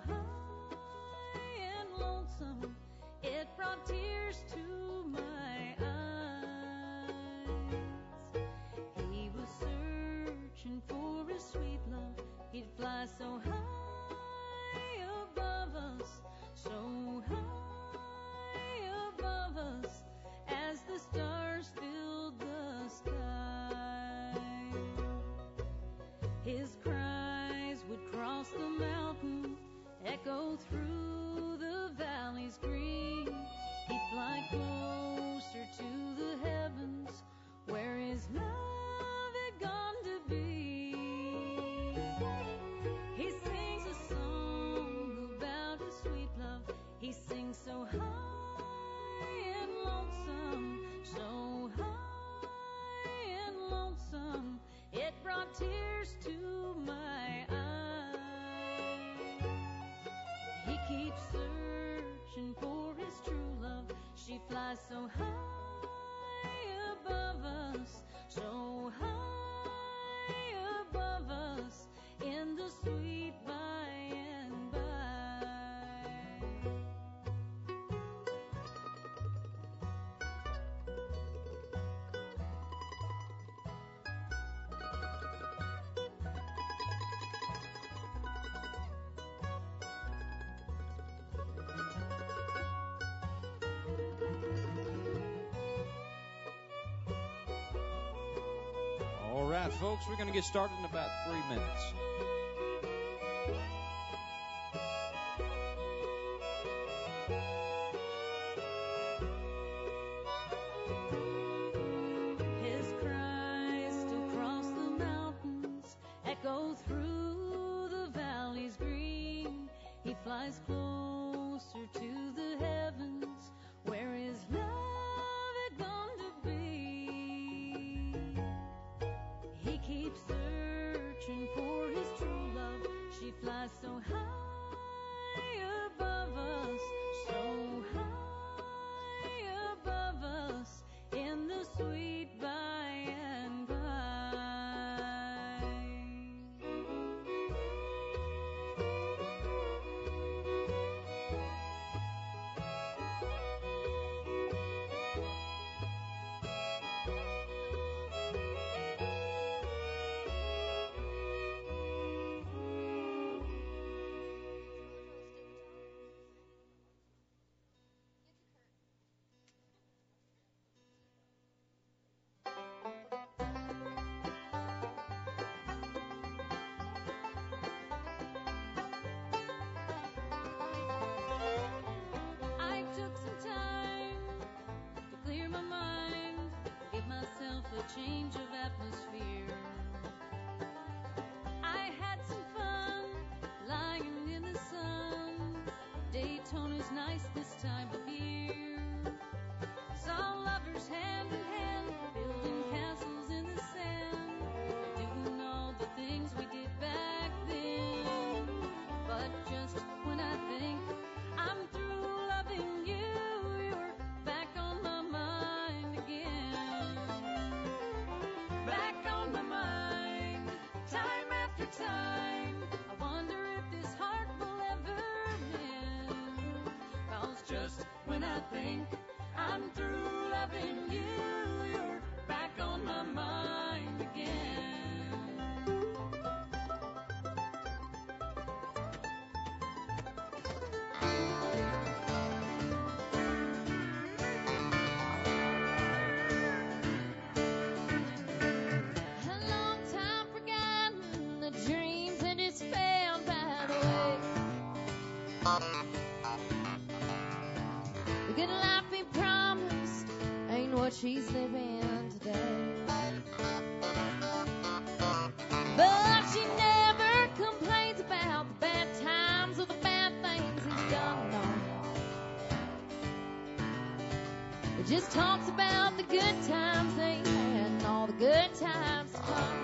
high and lonesome. It brought tears to my eyes. He was searching for his sweet love. He'd fly so high above us, so high above us, as the stars filled the sky. His cries would cross the mountain, echo through the valleys green. He'd fly closer to the heavens, where his love had gone to be. He sings a song about his sweet love. He sings so high and lonesome, so high and lonesome. It brought tears to my eyes. He keeps searching for his true love. She flies so high above us, so high above us, in the sweet by and by. All right, folks, we're going to get started in about 3 minutes. His cries still cross the mountains, echo through the valleys green. He flies closer to the heavens, where his love had gone to be. He when I think I'm through loving you. You're back on my mind again. A long time forgotten, the dreams and just found by the way. The good life he promised ain't what she's living today. But she never complains about the bad times or the bad things he's done. No. It just talks about the good times they had and all the good times to come.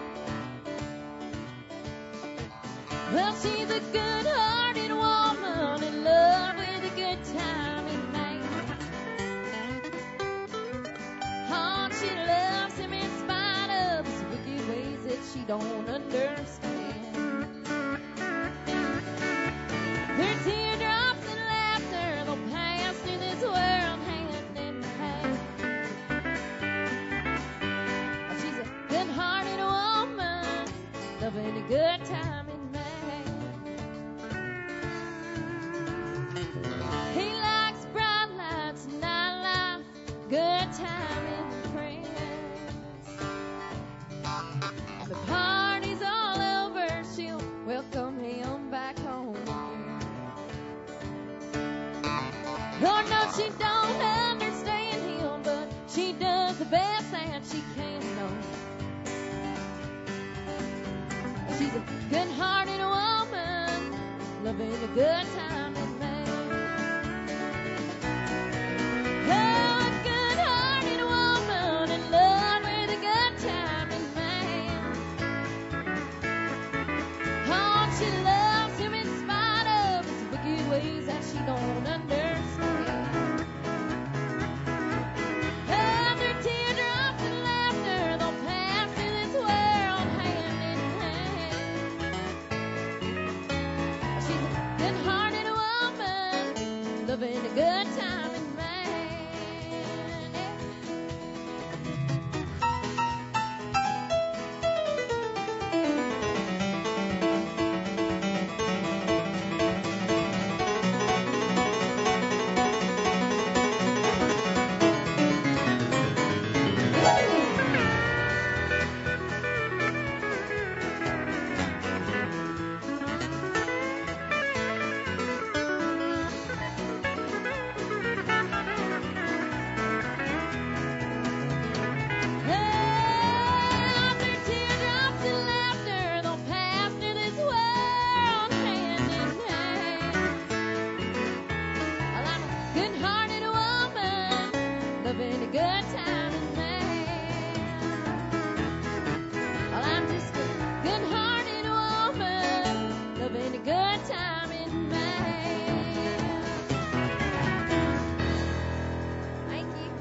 Well, she's a good-hearted woman in love with a good time in May. Oh, she loves him in spite of his wicked ways that she don't understand. Her teardrops and laughter, they'll pass through this world hand in hand. Oh, she's a good-hearted woman, loving a good time in May. He likes bright lights, nightlife, good time in France. The party's all over, she'll welcome him back home. Lord knows she don't understand him, but she does the best that she can know. She's a good-hearted woman, loving a good time in May. Oh, a good-hearted woman in love with a good time in May. Oh, she loves him in spite of his wicked ways that she don't understand. And her teardrops and laughter, they'll pass through this world hand in hand. She's a good-hearted woman, loving a good time in May. And her teardrops and laughter, they'll pass through this world hand in hand. Well, I'm a good-hearted woman, loving a good time in May. Well, I'm just a good-hearted woman, loving a good time in May. Thank you.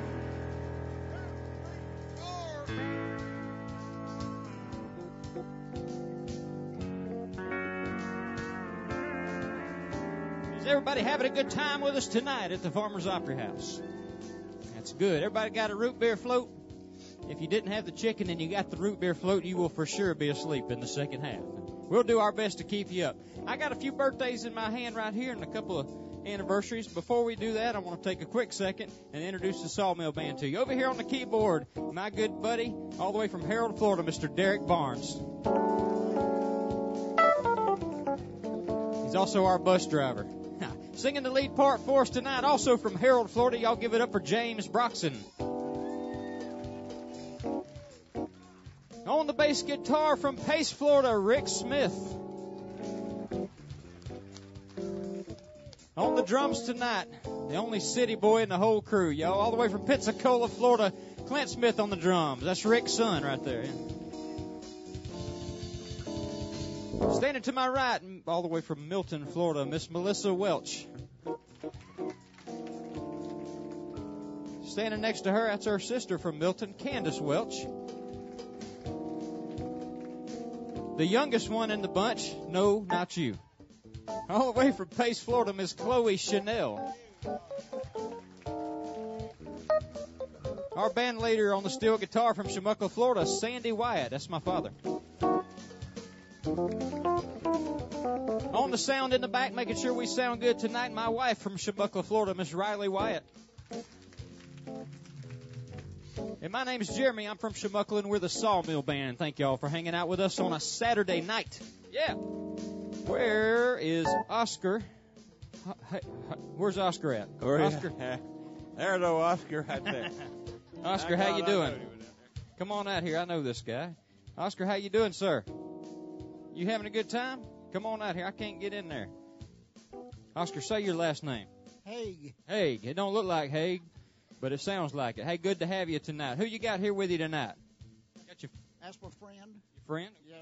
Is everybody having a good time with us tonight at the Farmer's Opry House? That's good. Everybody got a root beer float? If you didn't have the chicken and you got the root beer float, you will for sure be asleep in the second half. We'll do our best to keep you up. I got a few birthdays in my hand right here and a couple of anniversaries. Before we do that, I want to take a quick second and introduce the Sawmill Band to you. Over here on the keyboard, my good buddy, all the way from Harold, Florida, Mr. Derek Barnes. He's also our bus driver. Singing the lead part for us tonight, also from Harold, Florida, y'all give it up for James Broxson. On the bass guitar from Pace, Florida, Rick Smith. On the drums tonight, the only city boy in the whole crew, y'all. All the way from Pensacola, Florida, Clint Smith on the drums. That's Rick's son right there. Standing to my right, all the way from Milton, Florida, Miss Melissa Welch. Standing next to her, that's her sister from Milton, Candace Welch. The youngest one in the bunch, no, not you. All the way from Pace, Florida, Miss Chloe Chanel. Our band leader on the steel guitar from Chumuckla, Florida, Sandy Wyatt. That's my father. On the sound in the back, making sure we sound good tonight, my wife from Chumuckla, Florida, Miss Riley Wyatt. And my name's Jeremy. I'm from Chumuckla, and we're the Sawmill Band. Thank y'all for hanging out with us on a Saturday night. Yeah. Where is Oscar? Where's Oscar at? Oscar? There's old Oscar right there. Oscar, how you doing? Come on out here. I know this guy. Oscar, how you doing, sir? You having a good time? Come on out here. I can't get in there. Oscar, say your last name. Haig. Haig. It don't look like Haig, but it sounds like it. Hey, good to have you tonight. Who you got here with you tonight? That's my friend. Your friend? Yeah.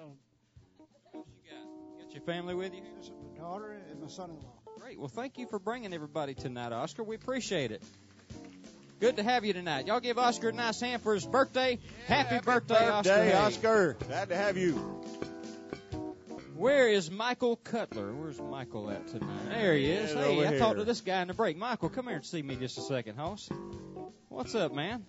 Who you got? Got your family with you? This is my daughter and my son-in-law. Great. Well, thank you for bringing everybody tonight, Oscar. We appreciate it. Good to have you tonight. Y'all give Oscar a nice hand for his birthday. Yeah, happy birthday, Oscar. Glad to have you. Where is Michael Cutler? Where's Michael at tonight? There he is. Hey, I talked to this guy in the break. Michael, come here and see me just a second, hoss. What's up, man?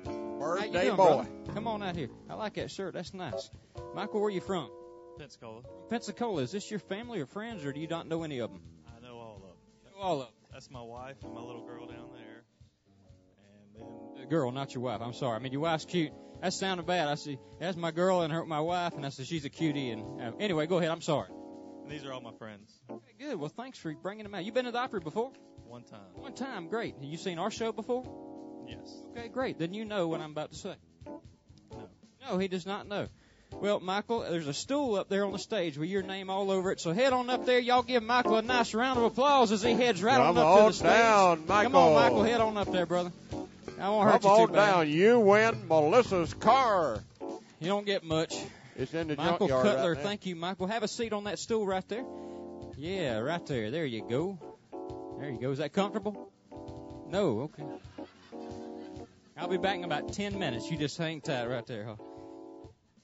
Birthday doing, boy. Brother? Come on out here. I like that shirt. That's nice. Michael, where you from? Pensacola. Pensacola. Is this your family or friends, or do you not know any of them? I know all of them. Know all of them. That's my wife and my little girl down there. And then girl, not your wife. I'm sorry. I mean, your wife's cute. That sounded bad. I see. That's my girl and my wife, and I said she's a cutie. And anyway, go ahead. I'm sorry. And these are all my friends. Okay, good. Well, thanks for bringing them out. You been to the Opry before? One time. One time. Great. Have you seen our show before? Yes. Okay, great. Then you know what I'm about to say. No. No, he does not know. Well, Michael, there's a stool up there on the stage with your name all over it. So head on up there. Y'all give Michael a nice round of applause as he heads right on up to the stage. Down, Michael. Come on, Michael. Head on up there, brother. I won't hurt you too bad. Come on down. You win Melissa's car. You don't get much. It's in the Michael junkyard Cutler, right thank you, Michael. Have a seat on that stool right there. Yeah, right there. There you go. There you go. Is that comfortable? No, okay. I'll be back in about 10 minutes. You just hang tight right there, huh?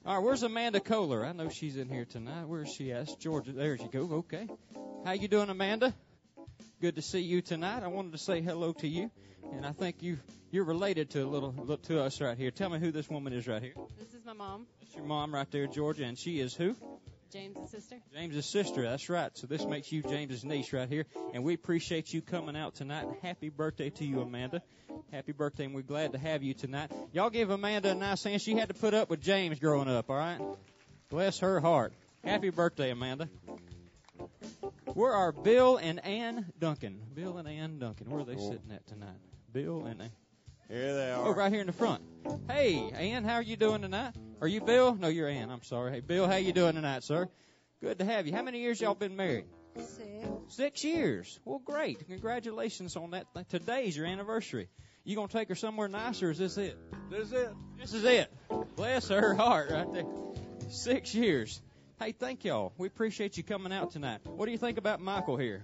All right, where's Amanda Kohler? I know she's in here tonight. Where is she at? It's Georgia. There you go. Okay. How you doing, Amanda? Good to see you tonight. I wanted to say hello to you, and I think you're related to us right here. Tell me who this woman is right here. This is my mom. That's your mom right there, Georgia, and she is who? James' sister. James' sister, that's right. So this makes you James' niece right here, and we appreciate you coming out tonight. Happy birthday to you, Amanda. Happy birthday, and we're glad to have you tonight. Y'all give Amanda a nice hand. She had to put up with James growing up, all right? Bless her heart. Happy birthday, Amanda. Where are Bill and Ann Duncan? Bill and Ann Duncan. Where are they sitting at tonight? Bill and Ann. Here they are. Oh, right here in the front. Hey, Ann, how are you doing tonight? Are you Bill? No, you're Ann. I'm sorry. Hey, Bill, how you doing tonight, sir? Good to have you. How many years y'all been married? 6. 6 years. Well, great. Congratulations on that. Today's your anniversary. You going to take her somewhere nice, or is this it? This is it. This is it. Bless her heart right there. 6 years. Hey, thank y'all. We appreciate you coming out tonight. What do you think about Michael here?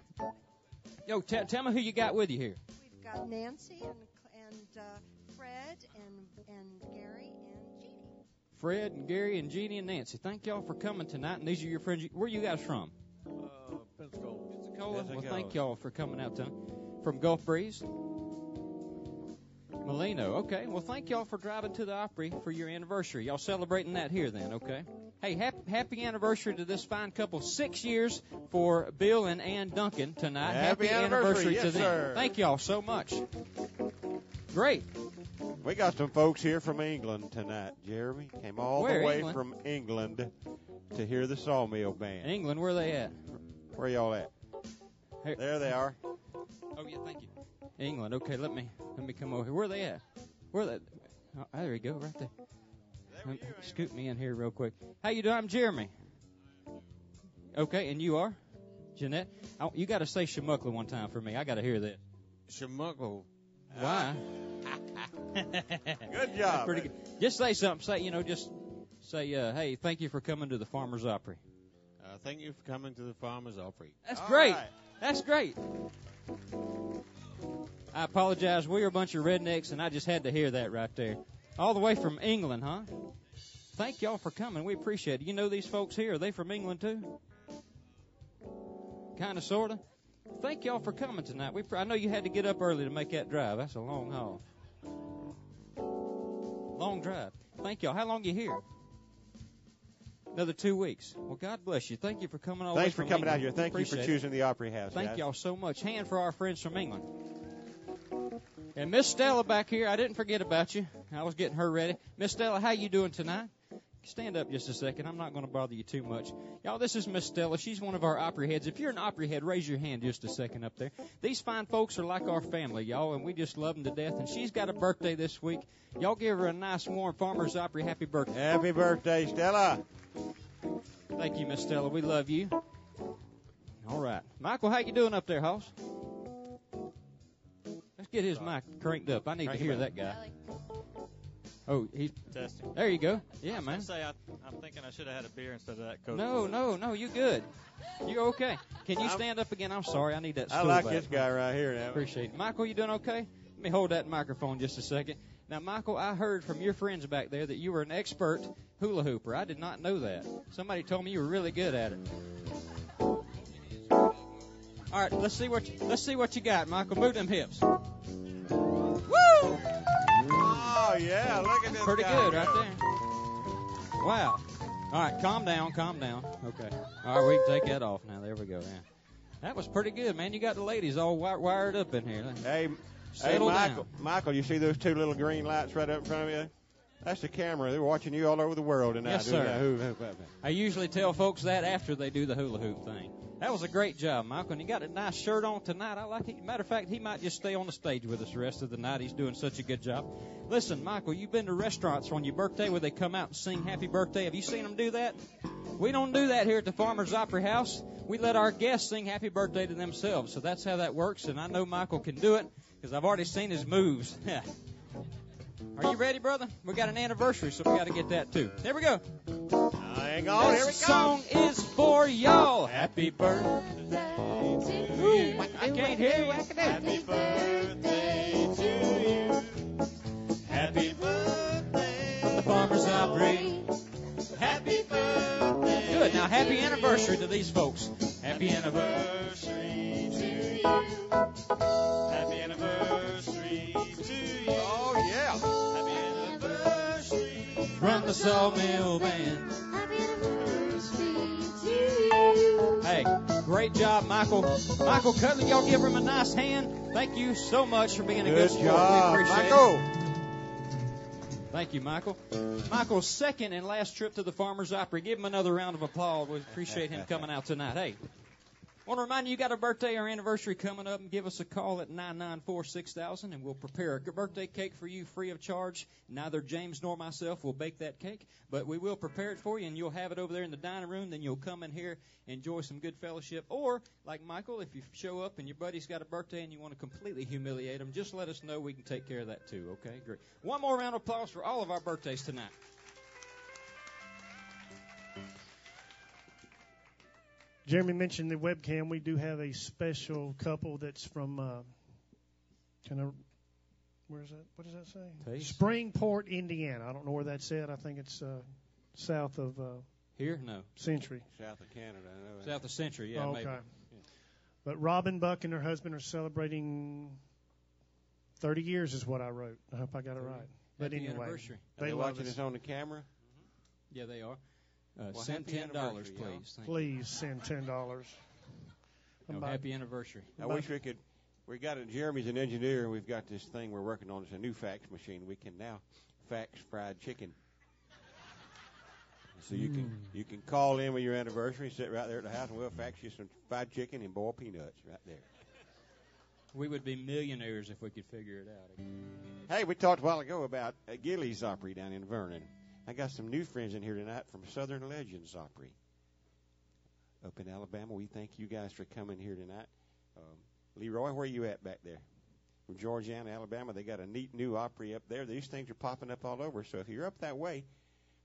Yo, tell me who you got with you here. We've got Nancy and Fred and Gary and Jeannie. Fred and Gary and Jeannie and Nancy. Thank y'all for coming tonight. And these are your friends. Where you guys from? Pensacola. Pensacola. Well, thank y'all for coming out tonight. From Gulf Breeze? Molino. Okay. Well, thank y'all for driving to the Opry for your anniversary. Y'all celebrating that here then, okay? Hey, happy anniversary to this fine couple. 6 years for Bill and Ann Duncan tonight. Happy anniversary to them. Sir. Thank y'all so much. Great. We got some folks here from England tonight, Jeremy. Came all Where, the way England? from England to hear the Sawmill Band. England, where are they at? Where y'all at? Here. There they are. Oh, yeah, thank you. England. Okay, let me come over here. Where are they at? Where are they? Oh, there you go, right there. Scoot me in here real quick. How you doing? I'm Jeremy. Okay, and you are? Jeanette? You got to say Chumuckla one time for me. I got to hear that. Chumuckla. Why? Good job. Pretty good. Just say something. Just say, hey, thank you for coming to the Farmer's Opry. Thank you for coming to the Farmer's Opry. That's great. Right. That's great. I apologize. We're a bunch of rednecks, and I just had to hear that right there. All the way from England, huh? Thank y'all for coming. We appreciate it. You know these folks here? Are they from England, too? Kind of, sort of. Thank y'all for coming tonight. I know you had to get up early to make that drive. That's a long haul. Long drive. Thank y'all. How long you here? Another 2 weeks. Well, God bless you. Thank you for coming all the way Thanks for from coming England. out here. Thank you for Appreciate choosing the Opry House. Thank guys. y'all so much. Hand for our friends from England. And Miss Stella back here, I didn't forget about you. I was getting her ready. Miss Stella, how you doing tonight? Stand up just a second. I'm not going to bother you too much. Y'all, this is Miss Stella. She's one of our Opry heads. If you're an Opry head, raise your hand just a second up there. These fine folks are like our family, y'all, and we just love them to death. And she's got a birthday this week. Y'all give her a nice, warm Farmer's Opry happy birthday. Happy birthday, Stella. Thank you, Miss Stella. We love you. All right. Michael, how you doing up there, Hoss? Let's get his mic cranked up. I need to hear that guy. Oh, he's testing. There you go. Yeah, I was man. gonna say, I'm thinking I should have had a beer instead of that Coke. No, you good. You're okay. Can you stand up again? I'm sorry, I need that stool I like back. this guy right here now. Appreciate it. Michael, you doing okay? Let me hold that microphone just a second. Now, Michael, I heard from your friends back there that you were an expert hula hooper. I did not know that. Somebody told me you were really good at it. All right, let's see what you got, Michael. Move them hips. Woo! Oh, yeah, look at this Pretty guy. good right there. Wow. All right, calm down. Okay. All right, we can take that off now. There we go. Yeah. That was pretty good, man. You got the ladies all wired up in here. Hey, Settle Michael, down. Michael, you see those two little green lights right up in front of you? That's the camera. They're watching you all over the world tonight. Yes, doing sir. that hula hoop up there. I usually tell folks that after they do the hula hoop thing. That was a great job, Michael. And you got a nice shirt on tonight. I like it. Matter of fact, he might just stay on the stage with us the rest of the night. He's doing such a good job. Listen, Michael, you've been to restaurants on your birthday where they come out and sing happy birthday. Have you seen them do that? We don't do that here at the Farmer's Opry House. We let our guests sing happy birthday to themselves. So that's how that works. And I know Michael can do it because I've already seen his moves. Are you ready, brother? We got an anniversary, so we got to get that too. Here we go. Hang on, here we go. This song is for y'all. Happy birthday to you. I can't hear you. Happy birthday to you. Happy birthday From the Farmer's Opry. Happy birthday. Good. Now, happy anniversary to these folks. Happy anniversary. Anniversary to you. Happy anniversary to you. Oh, yeah. Happy anniversary. From the Sawmill Band. Happy anniversary to you. Hey, great job, Michael. Michael Cutler, y'all give him a nice hand. Thank you so much for being a good Good sport. job, We appreciate Michael. it. Thank you, Michael. Michael's second and last trip to the Farmer's Opry. Give him another round of applause. We appreciate him coming out tonight. Hey, I want to remind you, you got a birthday or anniversary coming up, and give us a call at 994-6000, and we'll prepare a birthday cake for you free of charge. Neither James nor myself will bake that cake, but we will prepare it for you, and you'll have it over there in the dining room. Then you'll come in here, enjoy some good fellowship. Or, like Michael, if you show up and your buddy's got a birthday and you want to completely humiliate him, just let us know. We can take care of that too, okay? Great. One more round of applause for all of our birthdays tonight. Jeremy mentioned the webcam. We do have a special couple that's from where is that? What does that say? Taste. Springport, Indiana. I don't know where that's at. I think it's south of Here? No. Century. South of Canada, I know that. South of Century, yeah, okay. maybe. But Robin Buck and her husband are celebrating 30 years is what I wrote. I hope I got it right. But Happy anyway, anniversary. Are they love watching us. us on the camera? Yeah, they are. Well, Send happy $10, anniversary, y'all. please. Thank you. Please send $10. No, happy anniversary. I wish we could. We got it. Jeremy's an engineer, and we've got this thing we're working on. It's a new fax machine. We can now fax fried chicken. So you can call in with your anniversary, sit right there at the house, and we'll fax you some fried chicken and boiled peanuts right there. We would be millionaires if we could figure it out. Hey, we talked a while ago about Gillies Opry down in Vernon. I got some new friends in here tonight from Southern Legends Opry up in Alabama. We thank you guys for coming here tonight. Leroy, where are you at back there? From Georgiana, Alabama. They got a neat new Opry up there. These things are popping up all over. So if you're up that way,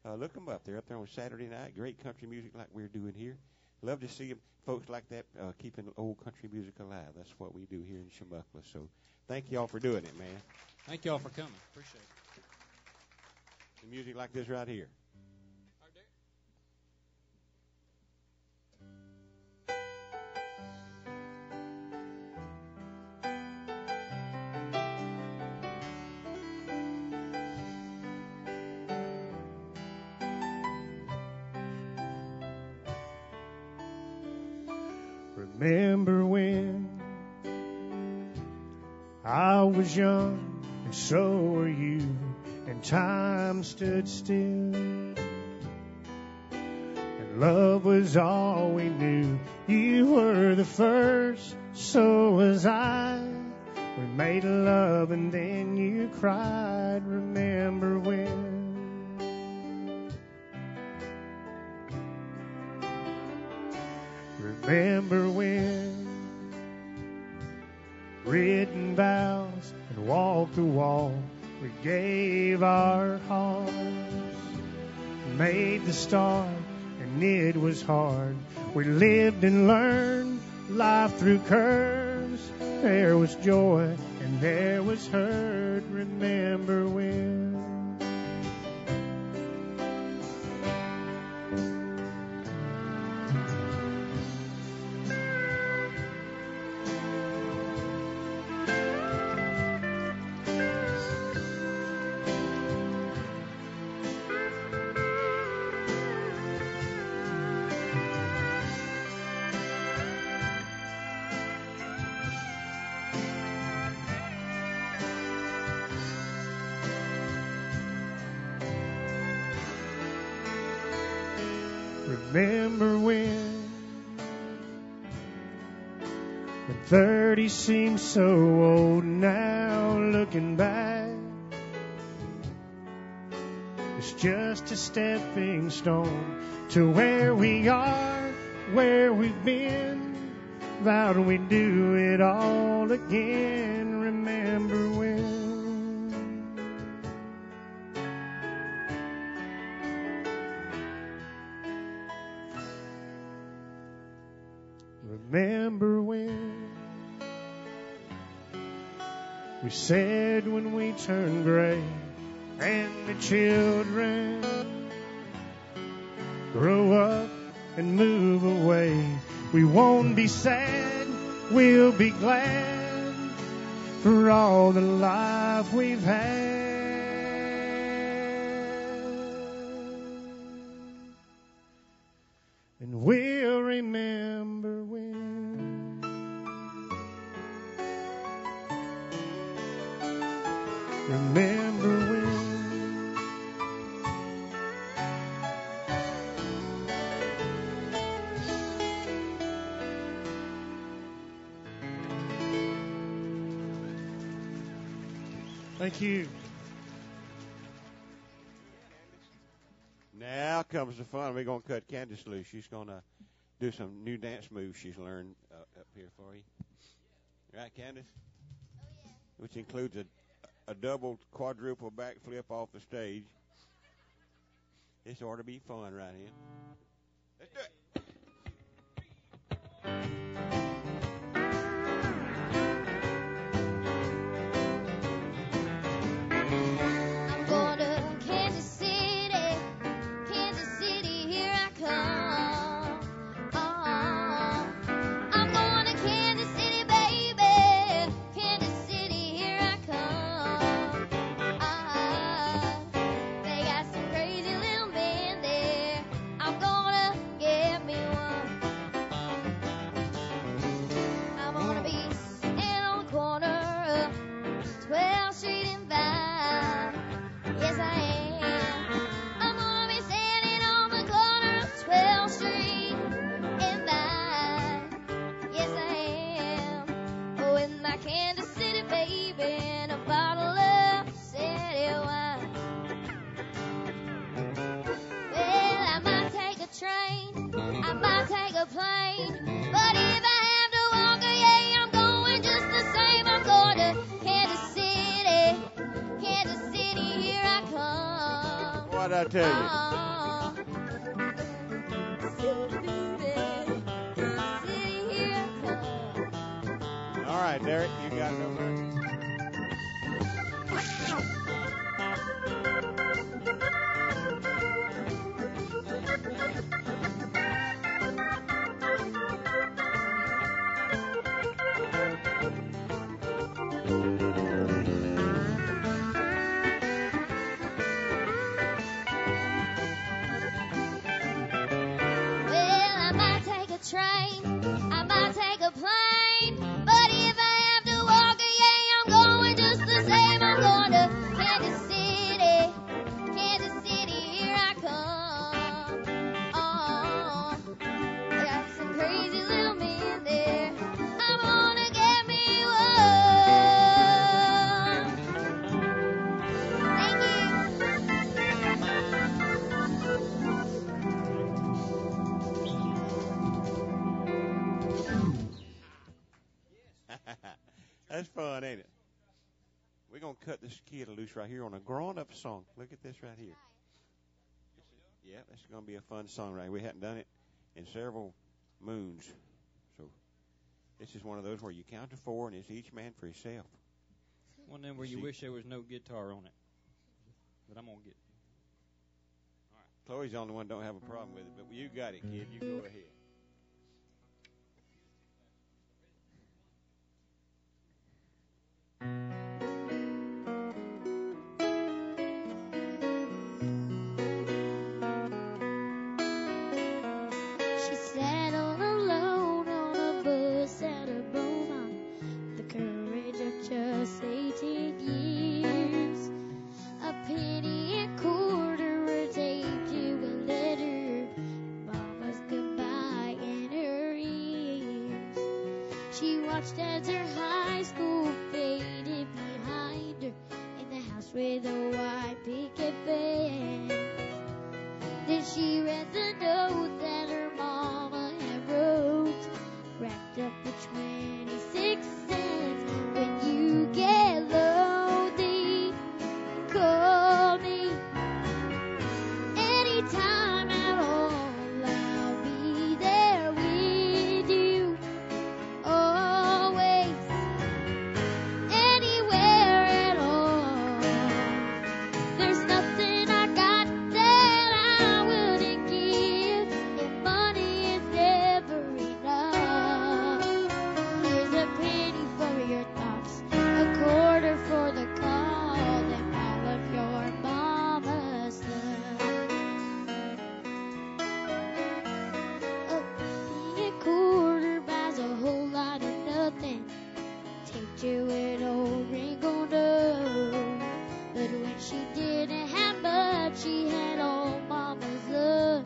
look them up. They're up there on Saturday night. Great country music like we're doing here. Love to see folks like that keeping old country music alive. That's what we do here in Shamuckla. So thank you all for doing it, man. Thank you all for coming. Appreciate it. The music like this right here. Remember when I was young and so were you, and time stood still, and love was all we knew. You were the first, so was I. We made love and then you cried. Remember when? Remember when? Written vows and walked the walk. We gave our hearts, made the start, and it was hard. We lived and learned life through curves. There was joy and there was hurt. Remember when? Remember when 30 seems so old now, looking back, it's just a stepping stone to where we are, where we've been, vowed we'd do it all again. Remember when? Remember when we said when we turn gray and the children grow up and move away, we won't be sad, we'll be glad for all the life we've had. And we'll remember when. Remember when. Thank you. Now comes the fun. We're going to cut Candace loose. She's going to do some new dance moves she's learned up here for you. Right, Candace? Oh, yeah. Which includes a double quadruple backflip off the stage. This ought to be fun right here. Let's do it. I tell you. All right, Derek, you got it over there. Train, I might take That's fun, ain't it? We're going to cut this kid loose right here on a grown-up song. Look at this right here. Yeah, this is going to be a fun song, right? We hadn't done it in several moons. So this is one of those where you count to 4 and it's each man for himself. One of them where you wish there was no guitar on it. But I'm going to get it. All right. Chloe's the only one that don't have a problem with it, but you got it, kid. You go ahead. She sat all alone on a bus at a Beaumont, the courage of just 18 years. A penny and quarter were taped to a letter, Mama's goodbye in her ears. She watched as her high school faded behind her in the house with a white picket fence. Then she read the note that her mama had wrote, wrapped up for 26 cents. When you get lonely, call me anytime at all. I'll be there with you, always, anywhere at all. There's nothing I got that I wouldn't give if money is never enough. Here's a penny for your thoughts, a quarter for the call, and all of your mama's love. A penny and quarter buys a whole lot of nothing, taped to an old wrinkled nose. But when she didn't have much, she had all mama's love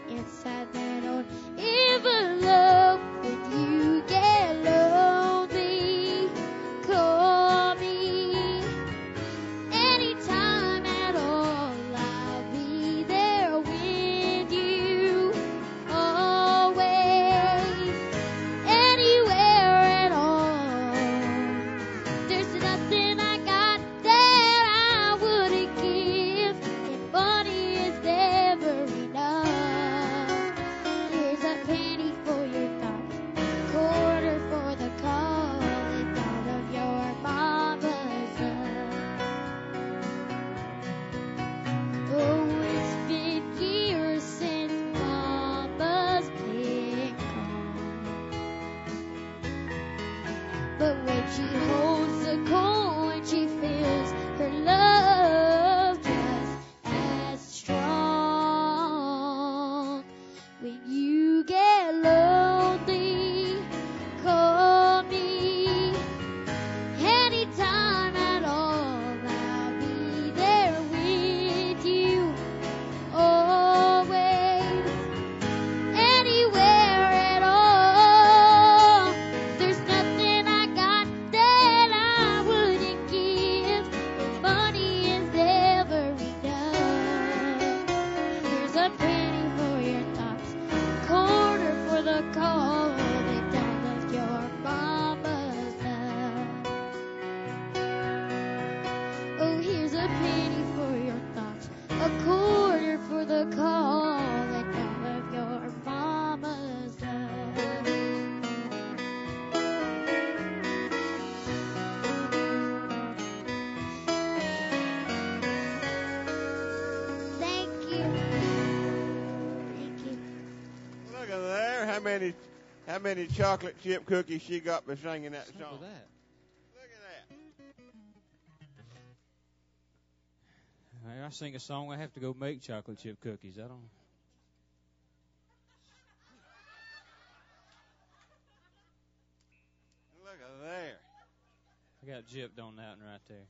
inside that old envelope. When you get lonely, call me anytime at all. I'll be there with you, always, anywhere at all. There's nothing I got that I wouldn't give if money is never enough. Here's a penny for your thoughts, a quarter for the call, and all of your mama's love. Oh, it's been years since mama's been gone. But when she holds the coin, she feels her love just as strong. When you get lonely, call me anytime at all. I'll be there with you, always, anywhere at all. There's nothing I got that I wouldn't give if money is never enough. Here's a penny for your thoughts, a quarter for the call, and all of your mama's love. Oh, here's a penny for your thoughts, a quarter for the call, and all of your mama's love. Thank you. Thank you. Look at there. How many chocolate chip cookies she got by singing that song? Look at that. Look at that. Hey, I sing a song, I have to go make chocolate chip cookies. I don't. Look at there. I got gypped on that one right there.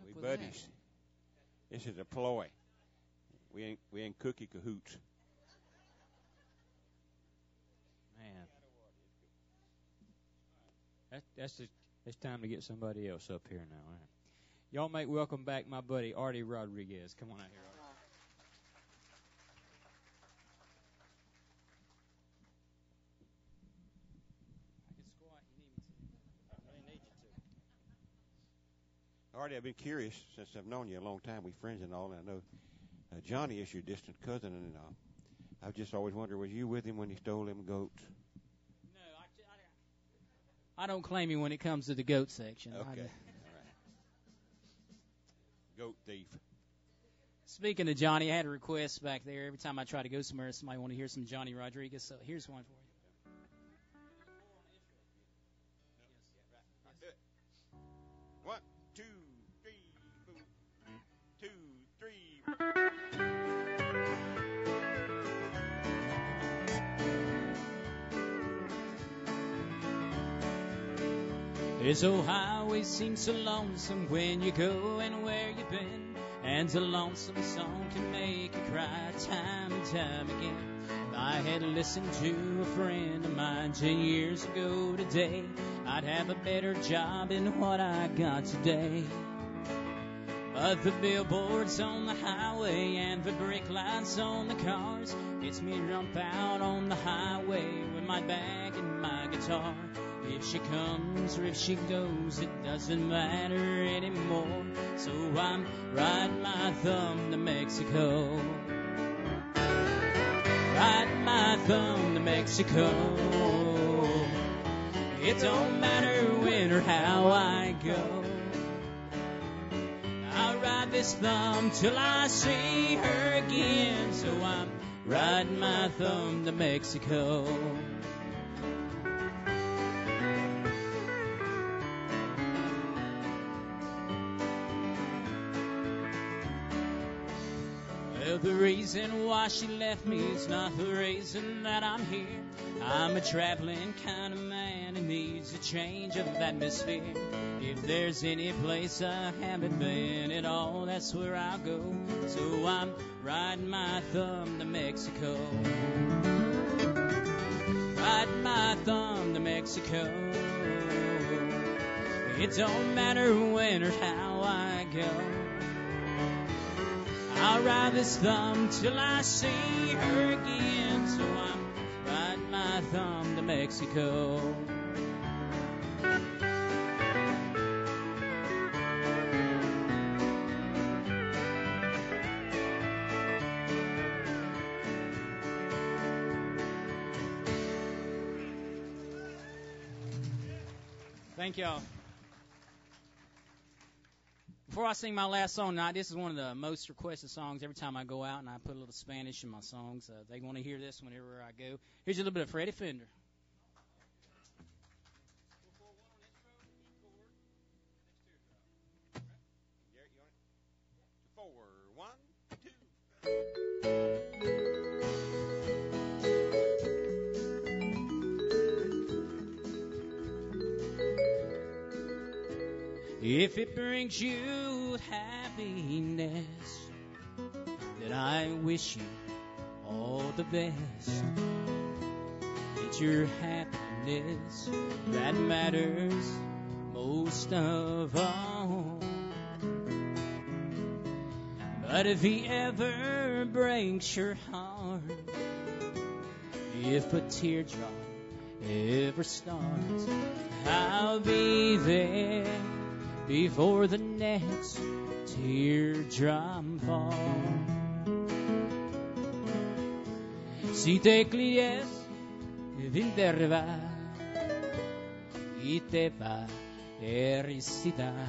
We What's up with buddies. This is a ploy. We ain't cookie cahoots. Man. It's time to get somebody else up here now. All right. Y'all make welcome back my buddy Artie Rodriguez. Come on out here, Artie. Artie, I've been curious since I've known you a long time. We're friends and all, and I know Johnny is your distant cousin, and I've just always wondered, was you with him when he stole them goats? No, I don't claim him when it comes to the goat section. Okay, all right. Goat thief. Speaking of Johnny, I had a request back there. Every time I try to go somewhere, somebody want to hear some Johnny Rodriguez. So here's one for you. One, two, three, boom. 2, 3. This old highway seems so lonesome when you go and where you've been. And a lonesome song can make you cry time and time again. If I had listened to a friend of mine 10 years ago today, I'd have a better job than what I got today. But the billboards on the highway and the brake lights on the cars gets me rump out on the highway with my bag and my guitar. If she comes or if she goes, it doesn't matter anymore. So I'm riding my thumb to Mexico. Riding my thumb to Mexico. It don't matter when or how I go. I'll ride this thumb till I see her again. So I'm riding my thumb to Mexico. Well, the reason why she left me is not the reason that I'm here. I'm a traveling kind of man who needs a change of atmosphere. If there's any place I haven't been at all, that's where I'll go. So I'm riding my thumb to Mexico. Riding my thumb to Mexico. It don't matter when or how I go. I'll ride this thumb till I see her again. So I'm riding my thumb to Mexico. Thank y'all. Before I sing my last song tonight, this is one of the most requested songs every time I go out and I put a little Spanish in my songs. They want to hear this whenever I go. Here's a little bit of Freddie Fender. If it brings you happiness, then I wish you all the best. It's your happiness that matters most of all. But if he ever breaks your heart, if a teardrop ever starts, I'll be there before the next teardrop falls. Si te clies vinterva y te va a recitar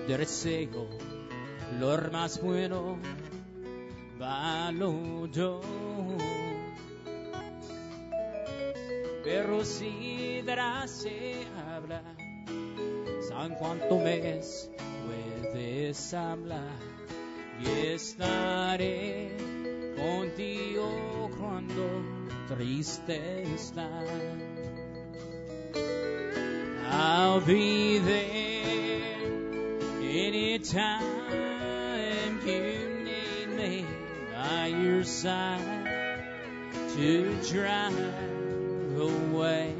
de deseo lo más bueno valoro. Pero si dará se habla, ¿san cuánto mes puedes hablar? Y estaré contigo cuando triste estás. I'll be there anytime you need me by your side to drive away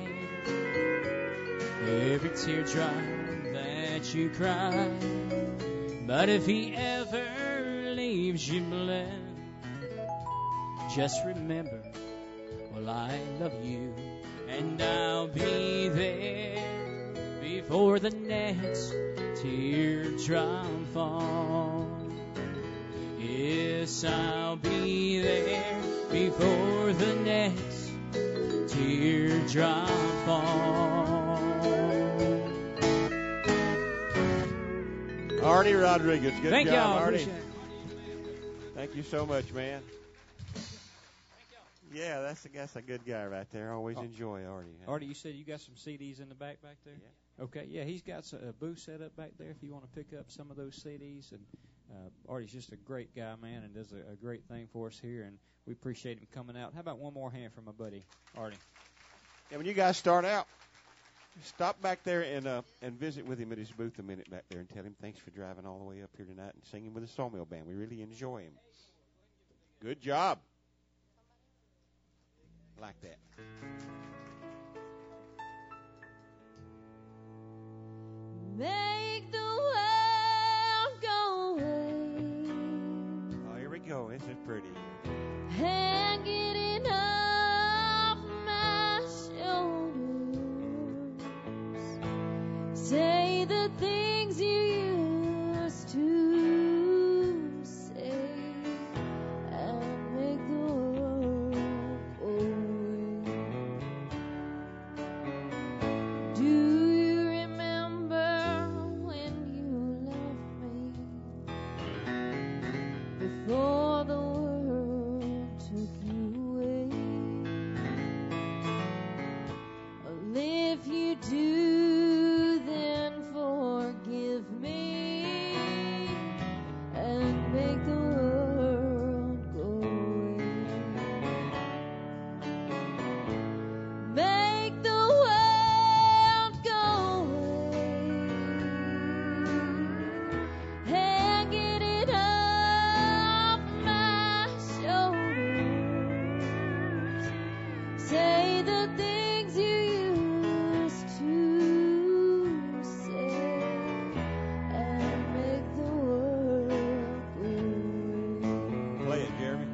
every teardrop that you cry. But if he ever leaves you bled, just remember, well, I love you, and I'll be there before the next teardrop fall. Yes, I'll be there before the next teardrop fall. Artie Rodriguez. Good Thank job, y'all. Artie. Appreciate it. Thank you so much, man. Yeah, that's a good guy right there. Always enjoy Artie. Artie, you said you got some CDs in the back there? Yeah. Okay, yeah, he's got a booth set up back there if you want to pick up some of those CDs. And Artie's just a great guy, man, and does a great thing for us here, and we appreciate him coming out. How about one more hand from my buddy, Artie? Yeah, when you guys start out, stop back there and visit with him at his booth a minute back there and tell him thanks for driving all the way up here tonight and singing with the Sawmill Band. We really enjoy him. Good job. Like that. Make the world go away. Oh, here we go. This is pretty. And get it off my shoulders. Say the things you used to say and make the world go away. Do you remember when you left me before the world took you away? Well, if you do, then forgive me and make the world go away. Make the world go away and get it off my shoulders. Say the things you used to say and make the world go away. Play it, Jeremy.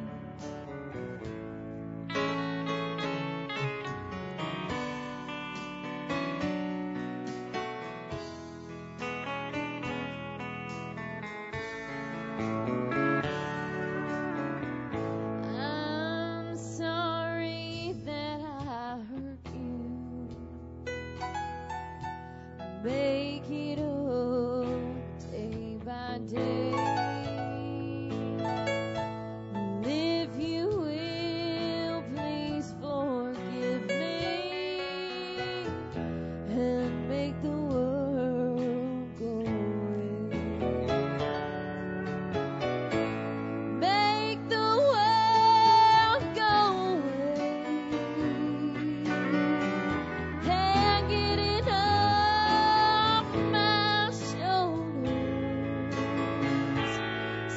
I'm sorry that I hurt you. Make it up day by day. And if you will, please forgive me and make the world go away. Make the world go away and get it off my shoulders.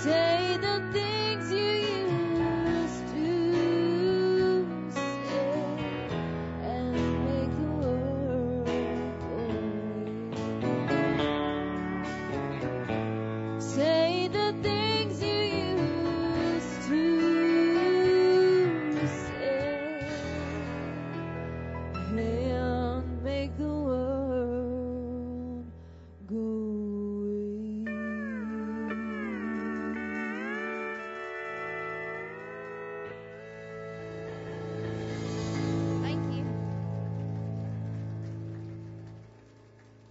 Say the things you used to say and make the world go away. Say the things you used to say and make the world go away. Thank you.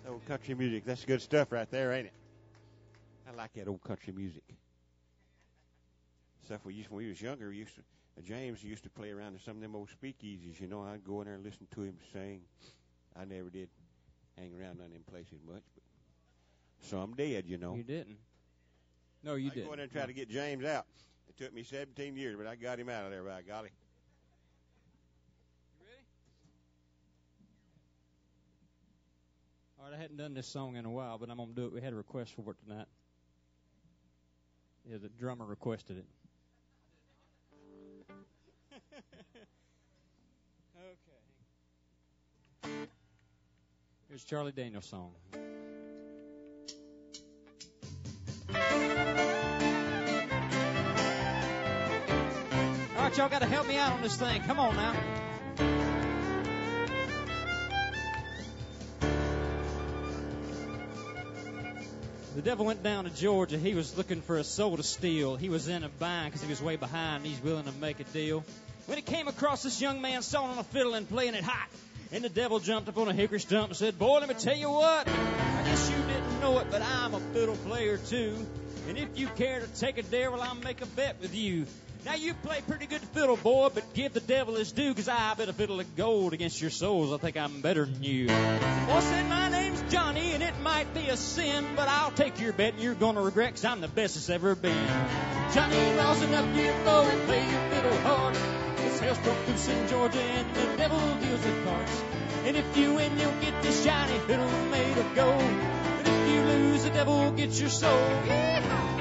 Old country music. That's good stuff right there, ain't it? I like that old country music. Stuff we used when we was younger. James used to play around in some of them old speakeasies. You know, I'd go in there and listen to him sing. I never did hang around none of them places much, but some did, you know. You didn't. No, you I didn't. go in there and try to get James out. It took me 17 years, but I got him out of there, by golly. All right, I hadn't done this song in a while, but I'm going to do it. We had a request for it tonight. Yeah, the drummer requested it. Okay. Here's Charlie Daniels' song. All right, y'all got to help me out on this thing. Come on now. The devil went down to Georgia. He was looking for a soul to steal. He was in a bind because he was way behind, and he's willing to make a deal. When he came across this young man sawing on a fiddle and playing it hot, and the devil jumped up on a hickory stump and said, "Boy, let me tell you what. I guess you didn't know it, but I'm a fiddle player too. And if you care to take a dare, well, I'll make a bet with you. Now, you play pretty good fiddle, boy, but give the devil his due, 'cause I bet a fiddle of gold against your souls. I think I'm better than you." Boy said, "My name's Johnny, and it might be a sin, but I'll take your bet, and you're going to regret, 'cause I'm the best it's ever been." Johnny, rosin up your bow and play your fiddle hard. It's hell's broke loose in Georgia, and the devil deals the cards. And if you win, you'll get this shiny fiddle made of gold. But if you lose, the devil will get your soul. Yeehaw!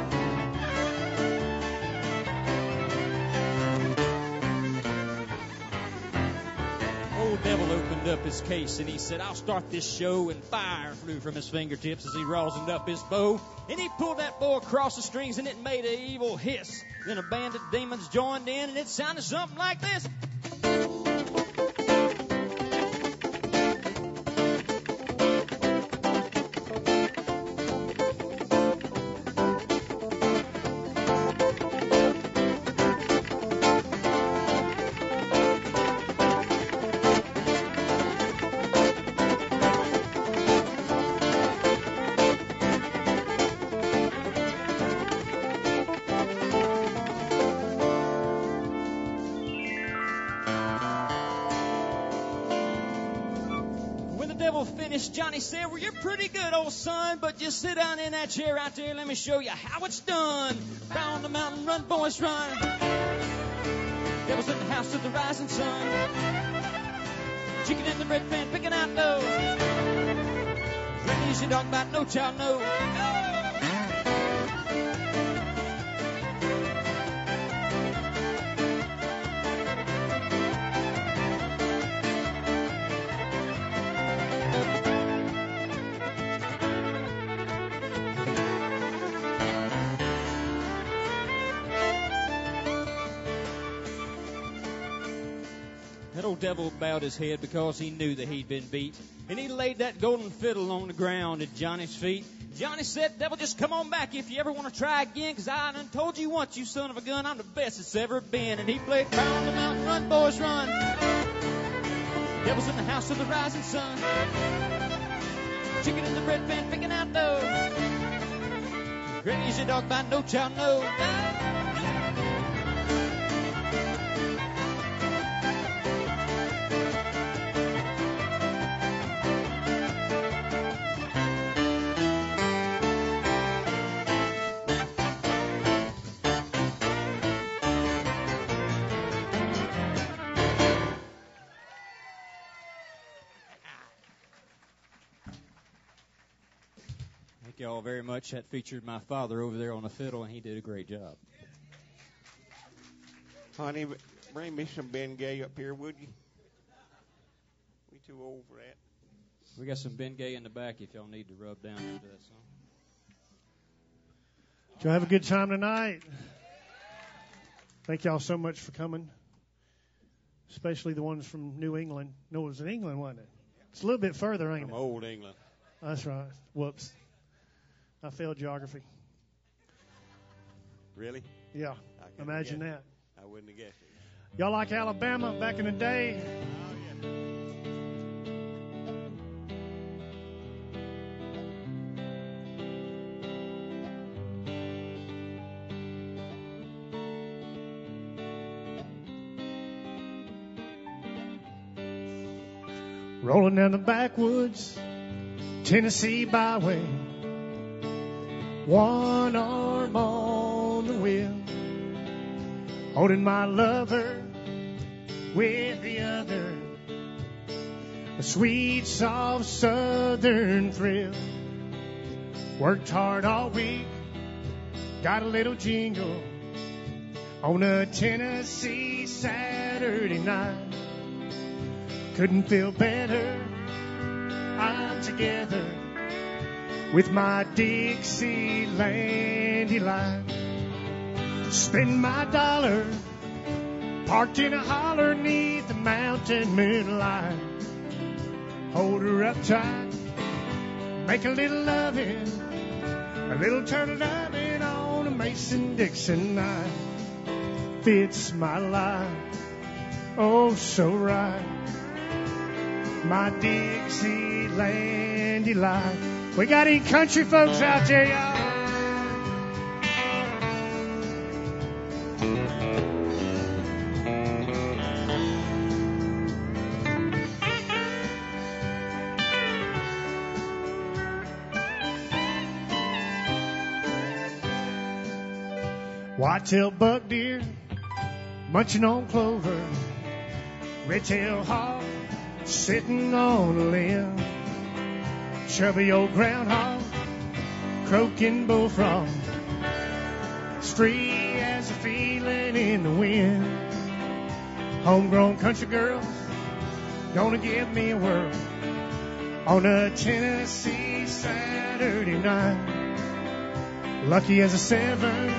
Old devil opened up his case and he said, "I'll start this show," and fire flew from his fingertips as he rosined up his bow. And he pulled that bow across the strings and it made an evil hiss. Then a band of demons joined in and it sounded something like this. Johnny said, "Well, you're pretty good, old son, but just sit down in that chair right there and let me show you how it's done. Round the mountain, run, boys, run. Devil's in the house of the rising sun. Chicken in the red pan picking out dough. Granny, she talk about no child, no. That old devil bowed his head because he knew that he'd been beat. And he laid that golden fiddle on the ground at Johnny's feet. Johnny said, "Devil, just come on back if you ever want to try again, 'cause I done told you once, you son of a gun, I'm the best it's ever been." And he played "Round the Mountain, Run, Boys, Run." Devil's in the house of the rising sun. Chicken in the bread pan picking out dough. Granny's your dog by no child, no. Thank you all very much. That featured my father over there on the fiddle, and he did a great job. Honey, bring me some Ben Gay up here, would you? We too old for that. We got some Ben Gay in the back if y'all need to rub down into that song. Did y'all have a good time tonight? Thank y'all so much for coming, especially the ones from New England. No, it was in England, wasn't it? It's a little bit further, ain't From it? old England. That's right. Whoops. I failed geography. Really? Yeah. I couldn't Imagine guess that. it. I wouldn't have guessed it. Y'all like Alabama back in the day? Oh, yeah. Rolling down the backwoods, Tennessee byway. One arm on the wheel, holding my lover with the other. A sweet, soft southern thrill. Worked hard all week, got a little jingle on a Tennessee Saturday night. Couldn't feel better, I'm together with my Dixieland delight. Spend my dollar, parked in a holler 'neath the mountain moonlight. Hold her up tight, make a little loving A little turtle diving on a Mason-Dixon knife fits my life, oh so right. My Dixieland life. We got any country folks out there, y'all? White-tail buck deer munching on clover, red-tail hawk sitting on a limb, chubby old groundhog croaking bullfrog, free as a feeling in the wind. Homegrown country girls gonna give me a whirl on a Tennessee Saturday night. Lucky as a seven,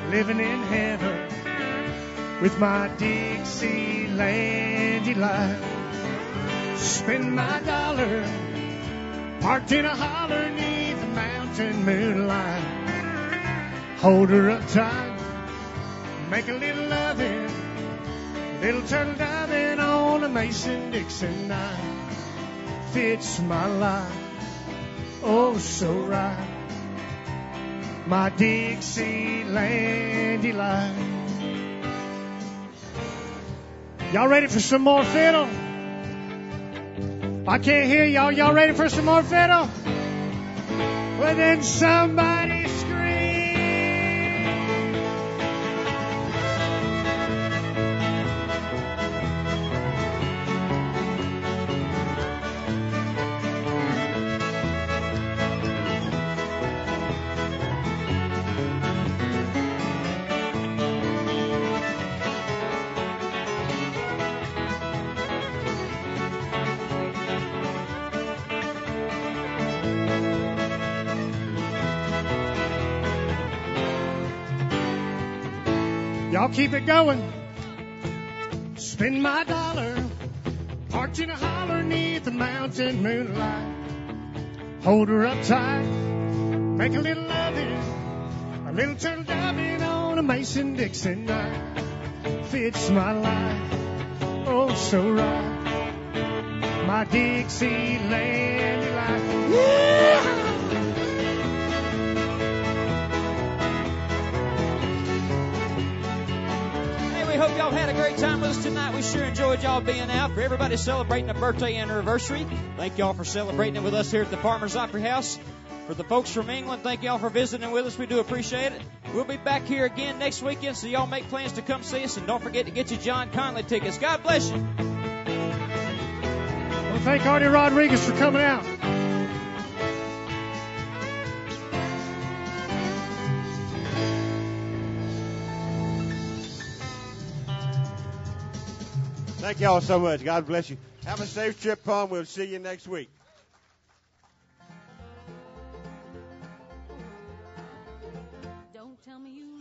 living in heaven with my Dixieland delight. Spend my dollar parked in a holler neath the mountain moonlight. Hold her up tight, make a little loving, little turtle diving on a Mason-Dixon knife. Fits my life, oh so right. My Dixieland delight. Y'all ready for some more fiddle? I can't hear y'all. Y'all ready for some more fiddle? Well, then somebody scream. Y'all keep it going. Spend my dollar, parked in a holler neath the mountain moonlight. Hold her up tight, make a little loving, a little turtle diving on a Mason-Dixon night. Fits my life, oh so right. My Dixieland delight. Yeah! Hope y'all had a great time with us tonight. We sure enjoyed y'all being out. For everybody celebrating a birthday anniversary, thank y'all for celebrating it with us here at the Farmers Opry House. For the folks from England, thank y'all for visiting with us. We do appreciate it. We'll be back here again next weekend, so y'all make plans to come see us. And don't forget to get your John Conley tickets. God bless you. Well, thank Artie Rodriguez for coming out. Thank y'all so much. God bless you. Have a safe trip home. We'll see you next week. Don't tell me you